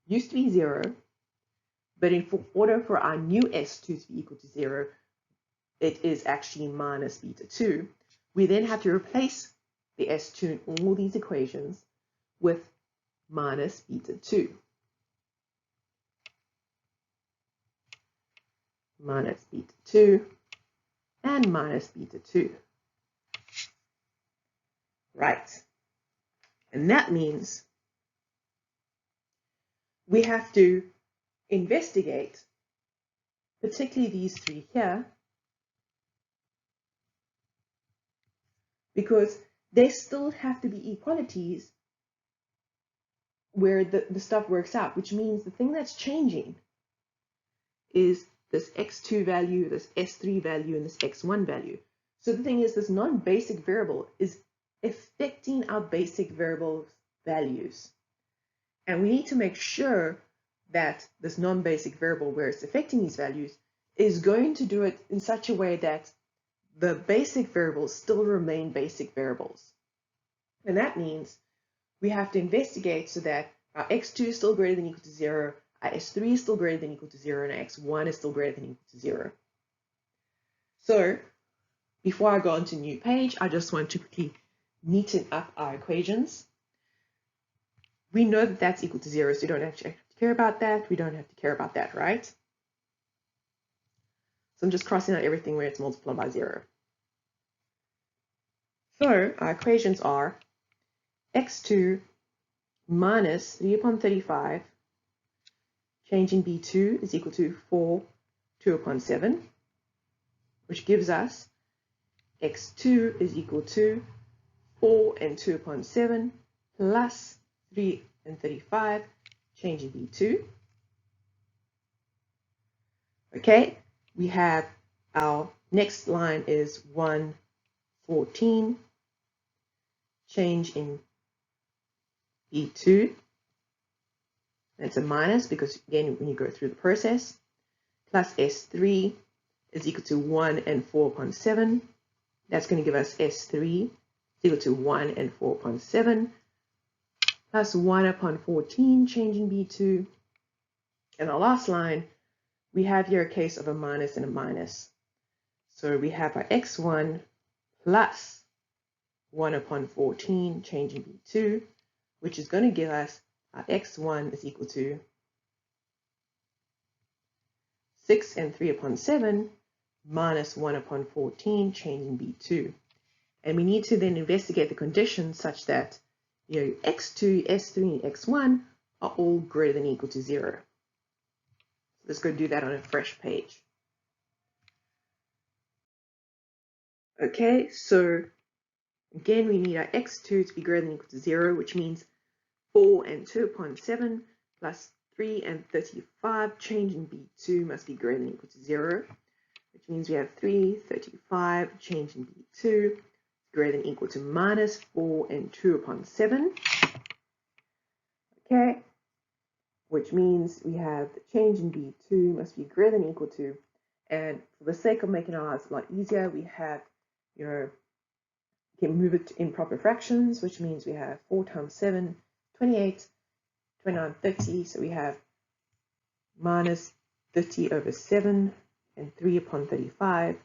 used to be 0, but in order for our new S2 to be equal to 0, it is actually minus beta 2. We then have to replace the S2 in all these equations with minus beta 2. Minus beta 2 and minus beta 2. Right. And that means we have to investigate, particularly these three here, because they still have to be equalities where the stuff works out, which means the thing that's changing is this x2 value, this s3 value, and this x1 value. So the thing is, this non-basic variable is affecting our basic variable values. And we need to make sure that this non-basic variable, where it's affecting these values, is going to do it in such a way that the basic variables still remain basic variables. And that means we have to investigate so that our x2 is still greater than or equal to 0, our s3 is still greater than or equal to 0, and our x1 is still greater than or equal to 0. So before I go on to a new page, I just want to quickly neaten up our equations. We know that that's equal to 0, so we don't actually have to care about that. We don't have to care about that, right? So I'm just crossing out everything where it's multiplied by 0. So our equations are x2 minus 3 upon 35, changing b2 is equal to 4, 2 upon 7, which gives us x2 is equal to 4 and 2 upon 7 plus 3 and 35, changing b2. Okay, we have our next line is 114, change in b2. That's a minus because, again, when you go through the process, plus s3 is equal to 1 and 4 upon 7. That's going to give us s3 is equal to 1 and 4 upon 7, plus 1 upon 14, changing b2. And our last line, we have here a case of a minus and a minus. So we have our x1 plus 1 upon 14, changing b2, which is going to give us our x1 is equal to 6 and 3 upon 7 minus 1 upon 14, changing b2. And we need to then investigate the conditions such that x2, s3, and x1 are all greater than or equal to 0. Let's go do that on a fresh page. Okay, so again, we need our x2 to be greater than or equal to 0, which means 4 and 2 upon 7 plus 3 and 35, changing b2 must be greater than or equal to 0, which means we have 3, 35, changing b2, greater than or equal to minus 4 and 2 upon 7. Okay, which means we have the change in b2 must be greater than or equal to, and for the sake of making our lives a lot easier, we have, you can move it in proper fractions, which means we have 4 times 7, 28, 29, 30, so we have minus 30 over 7 and 3 upon 35.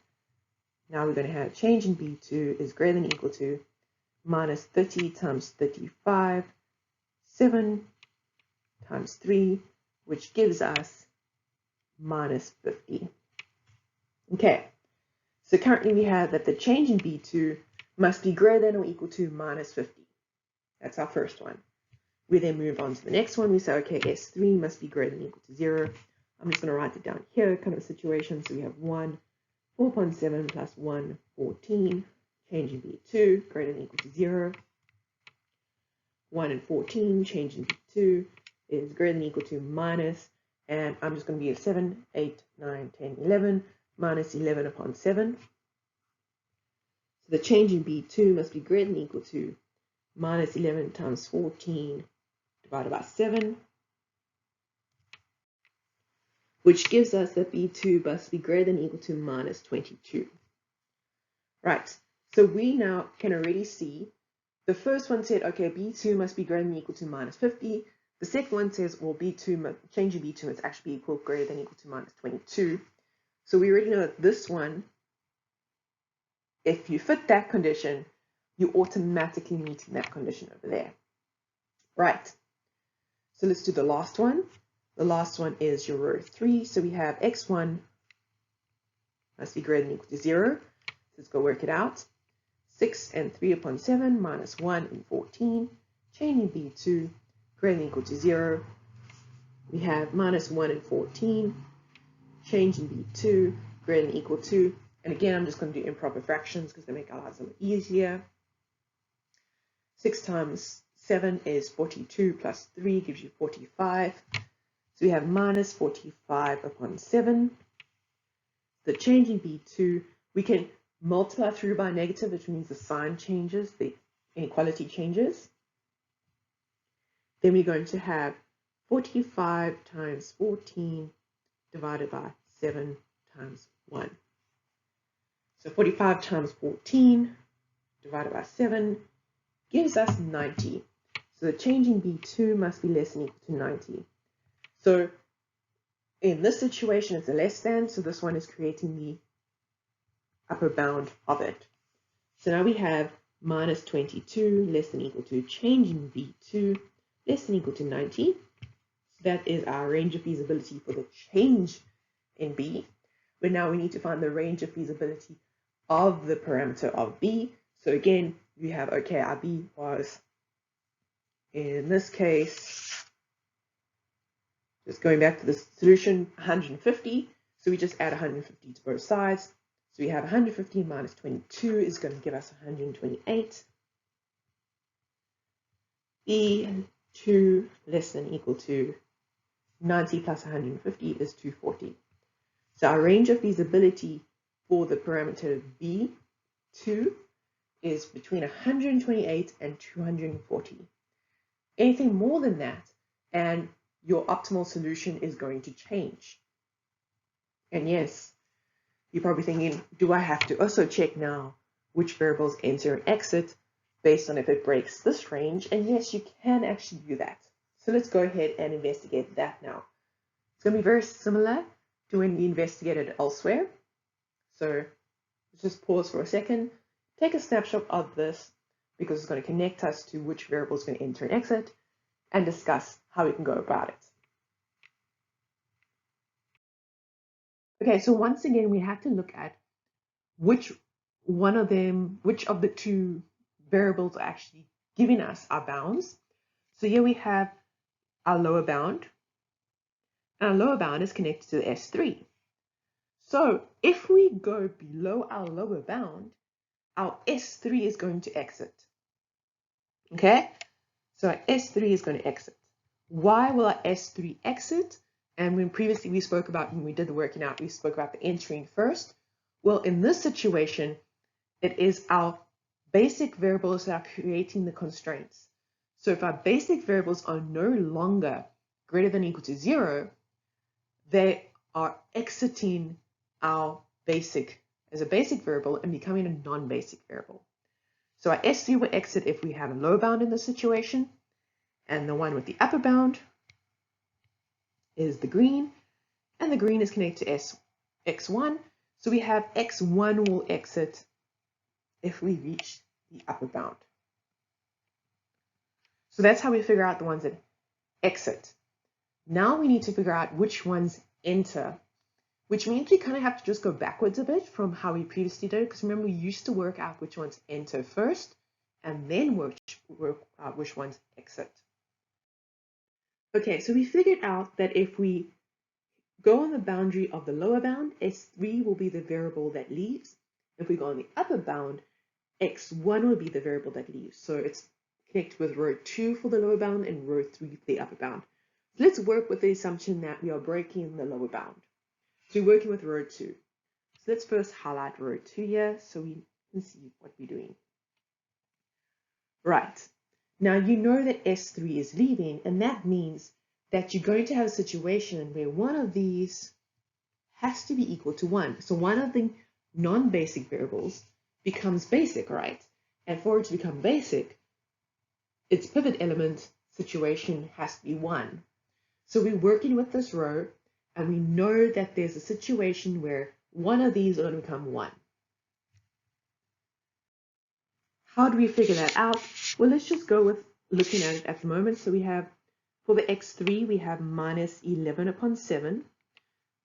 Now we're going to have change in b2 is greater than or equal to minus 30 times 35, 7 times 3, which gives us minus 50. Okay, so currently we have that the change in b2 must be greater than or equal to minus 50. That's our first one. We then move on to the next one. We say, okay, s3 must be greater than or equal to 0. I'm just going to write it down here, kind of a situation. So we have 1, 4 upon 7 plus 1, 14, change in B2 greater than or equal to 0. 1 and 14, change in B2 is greater than or equal to minus, and I'm just going to be a 7, 8, 9, 10, 11, minus 11 upon 7. So the change in B2 must be greater than or equal to minus 11 times 14 divided by 7, which gives us that B2 must be greater than or equal to minus 22. Right, so we now can already see the first one said, okay, B2 must be greater than or equal to minus 50. The second one says, well, B2, change in B2 must actually be equal, greater than or equal to minus 22. So we already know that this one, if you fit that condition, you automatically meet that condition over there. Right, so let's do the last one. The last one is your row 3. So we have x1 must be greater than or equal to 0. Let's go work it out. 6 and 3 upon 7 minus 1 and 14. Change in B2 greater than or equal to 0. We have minus 1 and 14. Change in B2 greater than or equal to, and again, I'm just going to do improper fractions because they make our lives a little easier. 6 times 7 is 42 plus 3 gives you 45. So we have minus 45 upon 7. The change in B2, we can multiply through by negative, which means the sign changes, the inequality changes. Then we're going to have 45 times 14 divided by 7 times 1. So 45 times 14 divided by 7 gives us 90. So the change in B2 must be less than or equal to 90. So in this situation, it's a less than, so this one is creating the upper bound of it. So now we have minus 22 less than or equal to change in B2 less than or equal to 90. So that is our range of feasibility for the change in B. But now we need to find the range of feasibility of the parameter of B. So again, we have, okay, our B was, in this case, just going back to the solution, 150. So we just add 150 to both sides. So we have 150 minus 22 is going to give us 128. B2 less than or equal to 90 plus 150 is 240. So our range of feasibility for the parameter B2 is between 128 and 240. Anything more than that, and your optimal solution is going to change. And yes, you're probably thinking, do I have to also check now which variables enter and exit based on if it breaks this range? And yes, you can actually do that. So let's go ahead and investigate that now. It's going to be very similar to when we investigated elsewhere. So let's just pause for a second, take a snapshot of this because it's going to connect us to which variables can enter and exit, and discuss how we can go about it. Okay, so once again, we have to look at which of the two variables are actually giving us our bounds. So here we have our lower bound, and our lower bound is connected to the S3. So if we go below our lower bound, our S3 is going to exit. Okay, so our S3 is going to exit. Why will our S3 exit? And when previously we spoke about, when we did the working out, we spoke about the entering first. Well, in this situation, it is our basic variables that are creating the constraints. So if our basic variables are no longer greater than or equal to 0, they are exiting our basic as a basic variable and becoming a non-basic variable. So our S3 will exit if we have a low bound in this situation, and the one with the upper bound is the green, and the green is connected to x1. So we have x1 will exit if we reach the upper bound. So that's how we figure out the ones that exit. Now we need to figure out which ones enter, which means we kind of have to just go backwards a bit from how we previously did it, because remember we used to work out which ones enter first and then work out which ones exit. Okay, so we figured out that if we go on the boundary of the lower bound, S3 will be the variable that leaves. If we go on the upper bound, x1 will be the variable that leaves. So it's connected with row 2 for the lower bound and row 3 for the upper bound. So let's work with the assumption that we are breaking the lower bound. So we're working with row 2. So let's first highlight row 2 here so we can see what we're doing. Right. Now you know that S3 is leaving, and that means that you're going to have a situation where one of these has to be equal to 1. So one of the non-basic variables becomes basic, right? And for it to become basic, its pivot element situation has to be 1. So we're working with this row, and we know that there's a situation where one of these are going to become 1. How do we figure that out? Well, let's just go with looking at it at the moment. So we have, for the x3, we have minus 11 upon 7.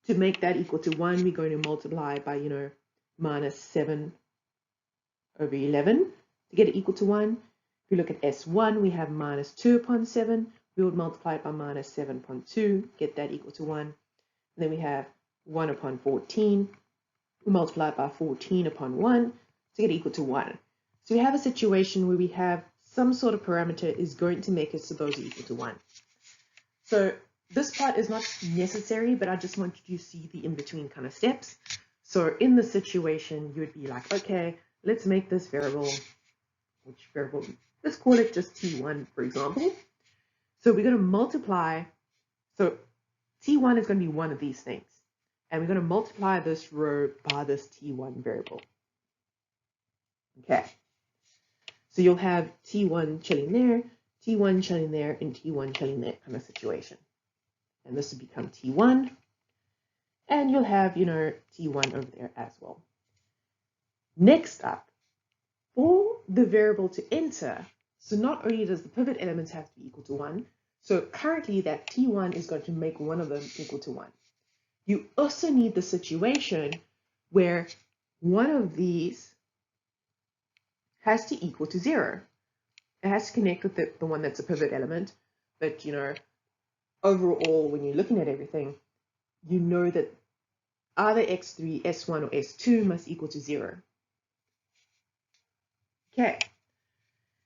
To make that equal to 1, we're going to multiply by, minus 7 over 11 to get it equal to 1. If we look at S1, we have minus 2 upon 7. We would multiply it by minus 7 upon 2, get that equal to 1. And then we have 1 upon 14. We multiply it by 14 upon 1 to get equal to 1. So we have a situation where we have some sort of parameter is going to make it supposedly equal to 1. So this part is not necessary, but I just want you to see the in-between kind of steps. So in this situation, you would be like, okay, let's make this variable, which variable, let's call it just T1, for example. So we're going to multiply, so T1 is going to be one of these things. And we're going to multiply this row by this T1 variable. Okay. So you'll have T1 chilling there, T1 chilling there, and T1 chilling there kind of situation. And this will become T1. And you'll have, T1 over there as well. Next up, for the variable to enter, so not only does the pivot element have to be equal to 1, so currently that T1 is going to make one of them equal to 1. You also need the situation where one of these has to equal to 0. It has to connect with the one that's a pivot element, but overall, when you're looking at everything, you know that either x3, s1, or s2 must equal to 0. Okay,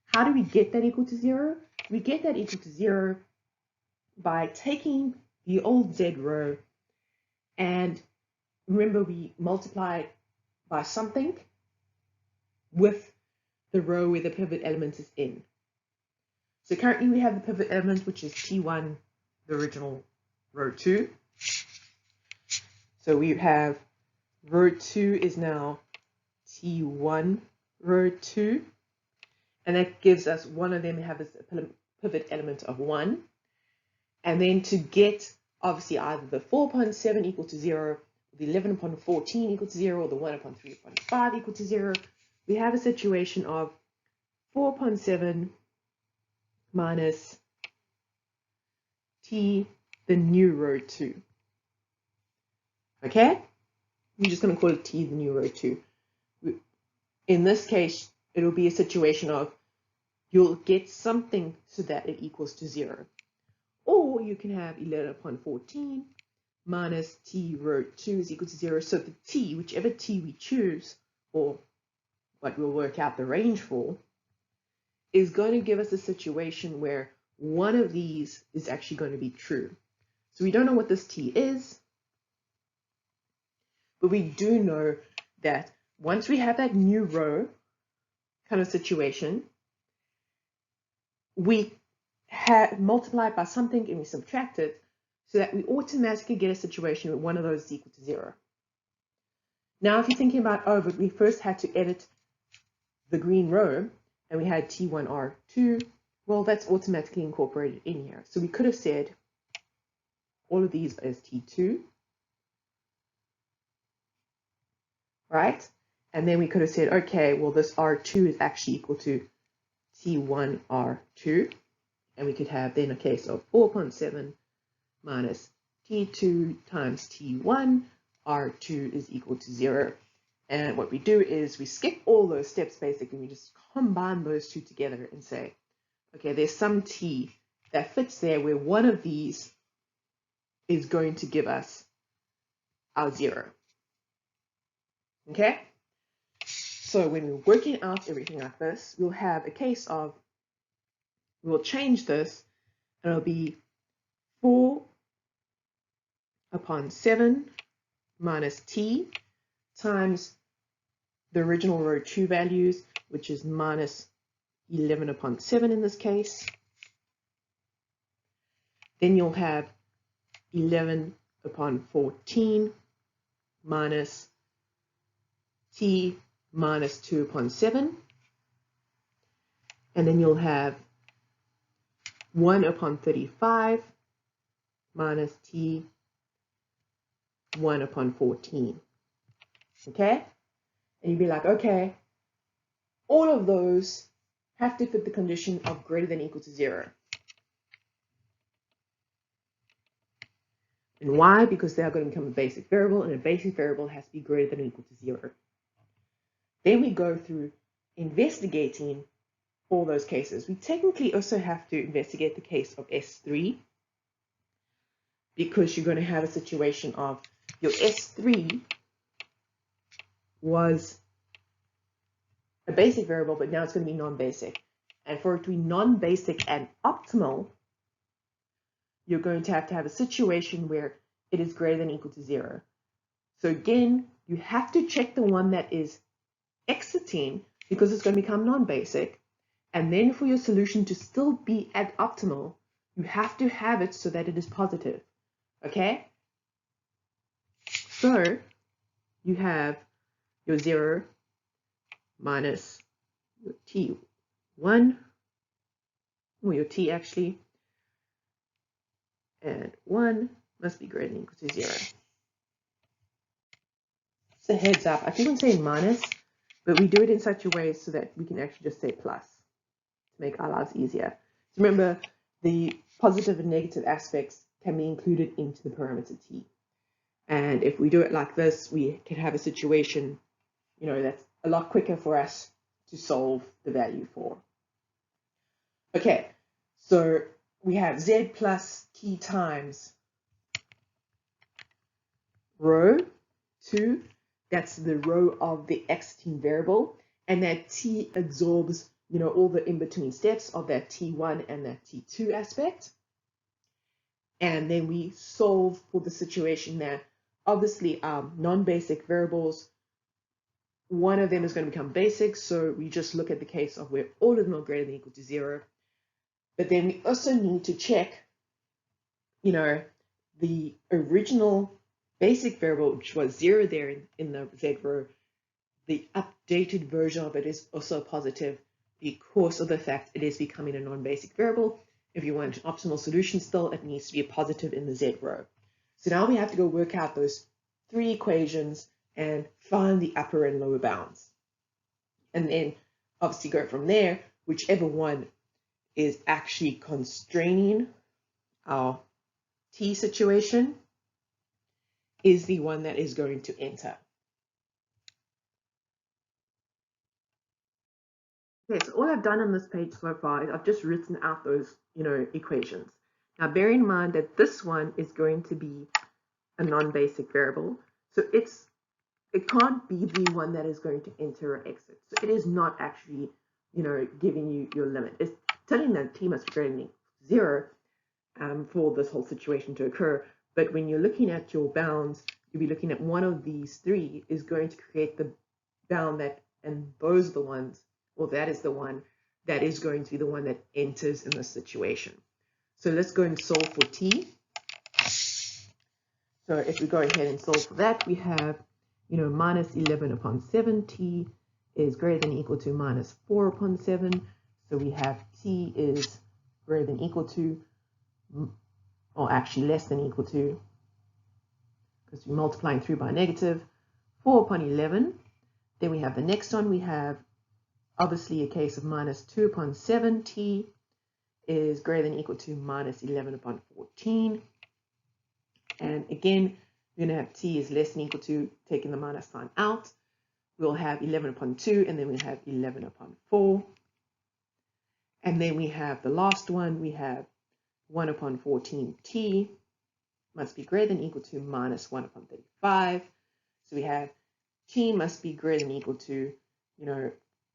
how do we get that equal to 0? We get that equal to 0 by taking the old z row, and remember we multiply by something with the row where the pivot element is in. So currently we have the pivot element, which is T1, the original row 2. So we have row 2 is now T1 row 2. And that gives us one of them have this pivot element of 1. And then to get obviously either the 4 upon 7 equal to 0, the 11 upon 14 equal to 0, or the 1 upon 3 upon 5 equal to 0, we have a situation of 4 upon 7 minus T, the new row 2. Okay? I'm just going to call it T, the new row 2. In this case, it'll be a situation of you'll get something so that it equals to 0. Or you can have 11 upon 14 minus T row 2 is equal to 0. So the T, whichever T we choose, or what we'll work out the range for, is going to give us a situation where one of these is actually going to be true. So we don't know what this T is, but we do know that once we have that new row kind of situation, we multiply it by something and we subtract it so that we automatically get a situation where one of those is equal to 0. Now, if you're thinking about, oh, but we first had to edit the green row and we had T1R2, well, that's automatically incorporated in here. So we could have said all of these as T2, right? And then we could have said, okay, well, this R2 is actually equal to T1R2. And we could have then a case of 4 upon 7 minus T2 times T1, R2 is equal to 0. And what we do is we skip all those steps basically, we just combine those two together and say, okay, there's some T that fits there where one of these is going to give us our 0. Okay? So when we're working out everything like this, we'll have a case of, we'll change this, and it'll be 4 upon 7 minus t times the original row 2 values, which is minus 11 upon 7 in this case. Then you'll have 11 upon 14 minus t minus 2 upon 7. And then you'll have 1 upon 35 minus t 1 upon 14. Okay? And you'd be like, okay, all of those have to fit the condition of greater than or equal to 0. And why? Because they are going to become a basic variable, and a basic variable has to be greater than or equal to 0. Then we go through investigating all those cases. We technically also have to investigate the case of S3, because you're going to have a situation of your S3 was a basic variable, but now it's going to be non-basic. And for it to be non-basic and optimal, you're going to have a situation where it is greater than or equal to 0. So again, you have to check the one that is exiting, because it's going to become non-basic. And then for your solution to still be at optimal, you have to have it so that it is positive. Okay? So you have your 0 minus your t1, or your t actually, and 1 must be greater than or equal to 0. So heads up, I keep on saying minus, but we do it in such a way so that we can actually just say plus to make our lives easier. So remember, the positive and negative aspects can be included into the parameter t. And if we do it like this, we can have a situation, that's a lot quicker for us to solve the value for. Okay, so we have z plus t times row 2, that's the row of the exiting variable, and that t absorbs, all the in-between steps of that t1 and that t2 aspect. And then we solve for the situation that obviously non-basic variables, one of them is going to become basic, so we just look at the case of where all of them are greater than or equal to 0. But then we also need to check, the original basic variable, which was 0 there in the Z row, the updated version of it is also positive because of the fact it is becoming a non-basic variable. If you want an optimal solution still, it needs to be a positive in the Z row. So now we have to go work out those 3 equations and find the upper and lower bounds. And then obviously go from there, whichever one is actually constraining our t situation is the one that is going to enter. Okay, so all I've done on this page so far is I've just written out those, equations. Now bear in mind that this one is going to be a non-basic variable, so it can't be the one that is going to enter or exit. So it is not actually, giving you your limit. It's telling that t must be greater than 0 for this whole situation to occur. But when you're looking at your bounds, you'll be looking at one of these 3 is going to create the bound that, and those are the ones, or that is the one that is going to be the one that enters in this situation. So let's go and solve for t. So if we go ahead and solve for that, we have, minus 11 upon 7, t is greater than or equal to minus 4 upon 7. So we have t is greater than or equal to, or actually less than or equal to, because we're multiplying through by negative, 4 upon 11. Then we have the next one, we have obviously a case of minus 2 upon 7, t is greater than or equal to minus 11 upon 14. And again, we're going to have t is less than or equal to, taking the minus sign out. We'll have 11 upon 2, and then we have 11 upon 4. And then we have the last one, we have 1 upon 14 t must be greater than or equal to minus 1 upon 35. So we have t must be greater than or equal to,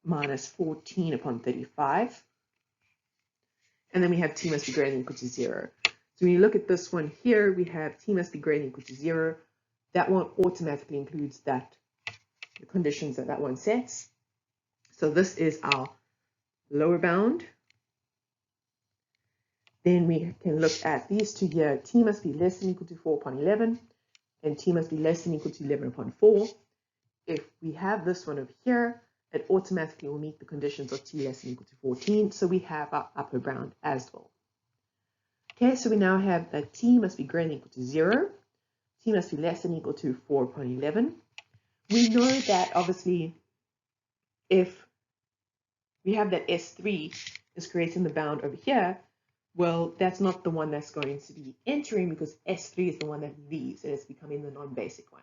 minus 14 upon 35. And then we have t must be greater than or equal to 0. So when you look at this one here, we have t must be greater than or equal to 0. That one automatically includes the conditions that one sets. So this is our lower bound. Then we can look at these two here. T must be less than or equal to 4 upon 11, and t must be less than or equal to 11 upon 4. If we have this one over here, it automatically will meet the conditions of t less than or equal to 14. So we have our upper bound as well. Okay, so we now have that t must be greater than or equal to 0. T must be less than or equal to 4 upon 11. We know that obviously if we have that S3 is creating the bound over here, well, that's not the one that's going to be entering because S3 is the one that leaves and it's becoming the non-basic one.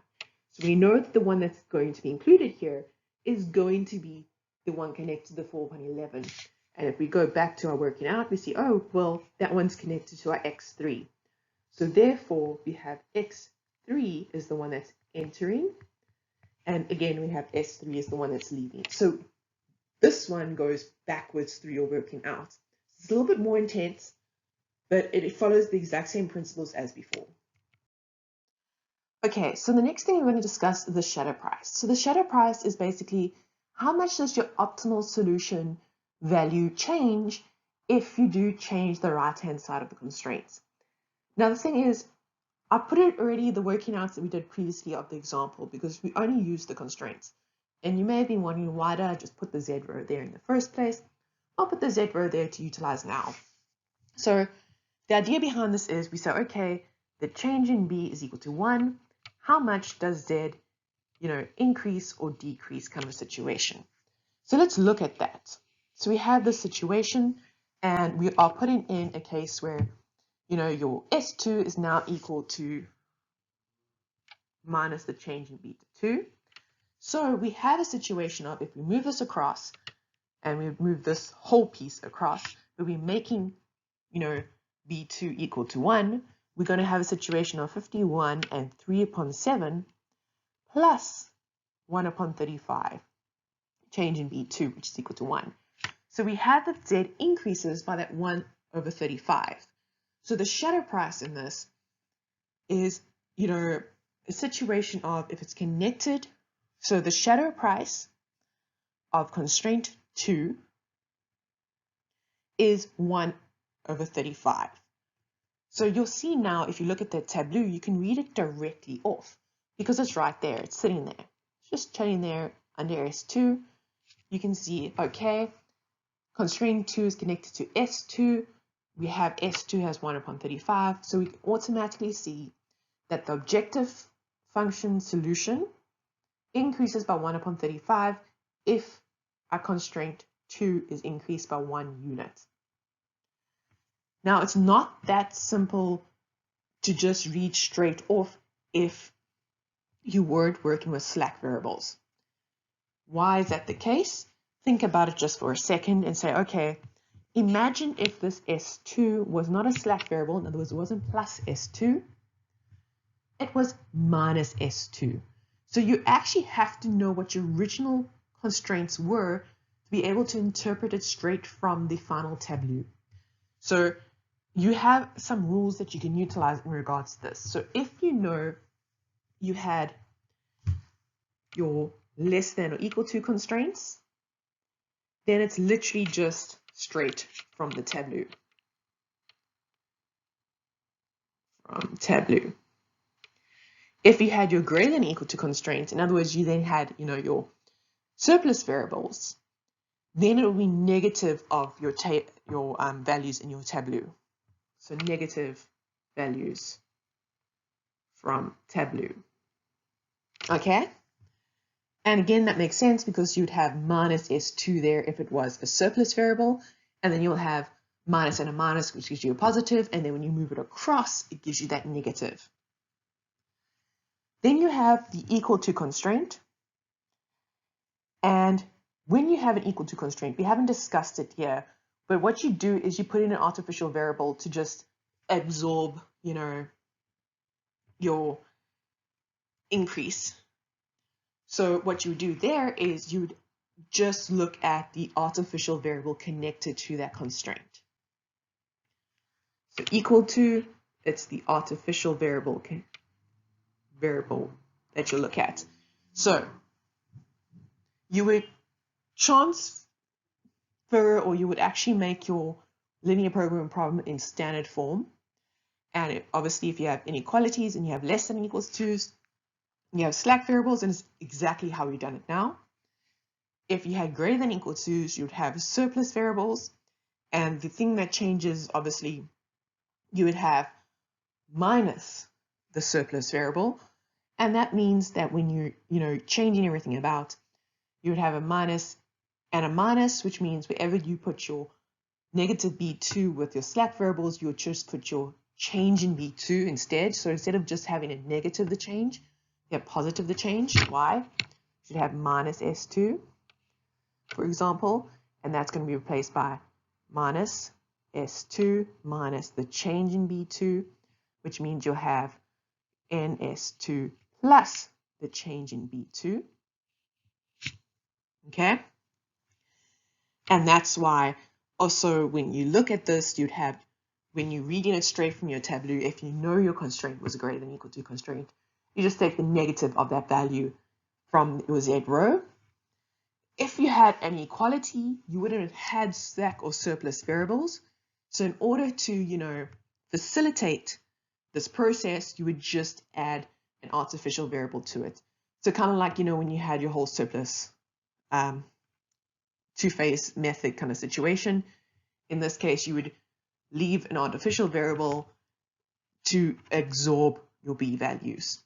So we know that the one that's going to be included here is going to be the one connected to the 4 upon 11. And if we go back to our working out, we see, oh, well, that one's connected to our X3. So therefore, we have X3 is the one that's entering. And again, we have S3 is the one that's leaving. So this one goes backwards through your working out. It's a little bit more intense, but it follows the exact same principles as before. Okay, so the next thing we're going to discuss is the shadow price. So the shadow price is basically how much does your optimal solution value change if you do change the right-hand side of the constraints. Now the thing is, I put it already the working outs that we did previously of the example because we only use the constraints. And you may have been wondering why did I just put the Z row there in the first place? I'll put the Z row there to utilize now. So the idea behind this is we say, okay, the change in B is equal to 1. How much does Z, increase or decrease kind of a situation? So let's look at that. So we have this situation and we are putting in a case where, your S2 is now equal to minus the change in B to 2. So we have a situation of if we move this across and we move this whole piece across, but we're making, B2 equal to 1, we're going to have a situation of 51 and 3 upon 7 plus 1 upon 35, change in B2, which is equal to 1. So we have that Z increases by that 1 over 35. So the shadow price in this is, a situation of if it's connected. So the shadow price of constraint 2 is 1 over 35. So you'll see now, if you look at the tableau, you can read it directly off because it's right there. It's sitting there. It's just sitting there under S2. You can see, okay, constraint 2 is connected to S2. We have S2 has 1 upon 35. So we can automatically see that the objective function solution increases by 1 upon 35 if our constraint 2 is increased by 1 unit. Now, it's not that simple to just read straight off if you weren't working with slack variables. Why is that the case? Think about it just for a second and say, okay, imagine if this S2 was not a slack variable, in other words, it wasn't plus S2, it was minus S2. So you actually have to know what your original constraints were to be able to interpret it straight from the final tableau. So you have some rules that you can utilize in regards to this. So if you know you had your less than or equal to constraints, then it's literally just straight from the tableau. If you had your greater than or equal to constraints, in other words, you then had, your surplus variables, then it will be negative of your values in your tableau. So negative values from tableau. Okay? And again, that makes sense because you'd have minus S2 there if it was a surplus variable, and then you'll have minus and a minus, which gives you a positive, and then when you move it across, it gives you that negative. Then you have the equal to constraint. And when you have an equal to constraint, we haven't discussed it here, but what you do is you put in an artificial variable to just absorb, your increase. So what you would do there is you'd just look at the artificial variable connected to that constraint. So equal to, it's the artificial variable that you look at. So you would transfer, or you would actually make your linear programming problem in standard form. And obviously, if you have inequalities and you have less than or equals to's, you have slack variables, and it's exactly how we've done it now. If you had greater than or equal to's, you'd have surplus variables. And the thing that changes, obviously, you would have minus the surplus variable. And that means that when you're changing everything about, you would have a minus and a minus, which means wherever you put your negative B2 with your slack variables, you would just put your change in B2 instead. So instead of just having a negative the change, you have positive the change. Why? You should have minus S2, for example, and that's going to be replaced by minus S2 minus the change in B2, which means you'll have NS2 plus the change in B2. Okay? And that's why also when you look at this, you'd have, when you're reading it straight from your tableau, if you know your constraint was greater than or equal to constraint, you just take the negative of that value from your Z row. If you had an equality, you wouldn't have had slack or surplus variables. So in order to, facilitate this process, you would just add an artificial variable to it. So kind of like, when you had your whole surplus two-phase method kind of situation. In this case, you would leave an artificial variable to absorb your B values.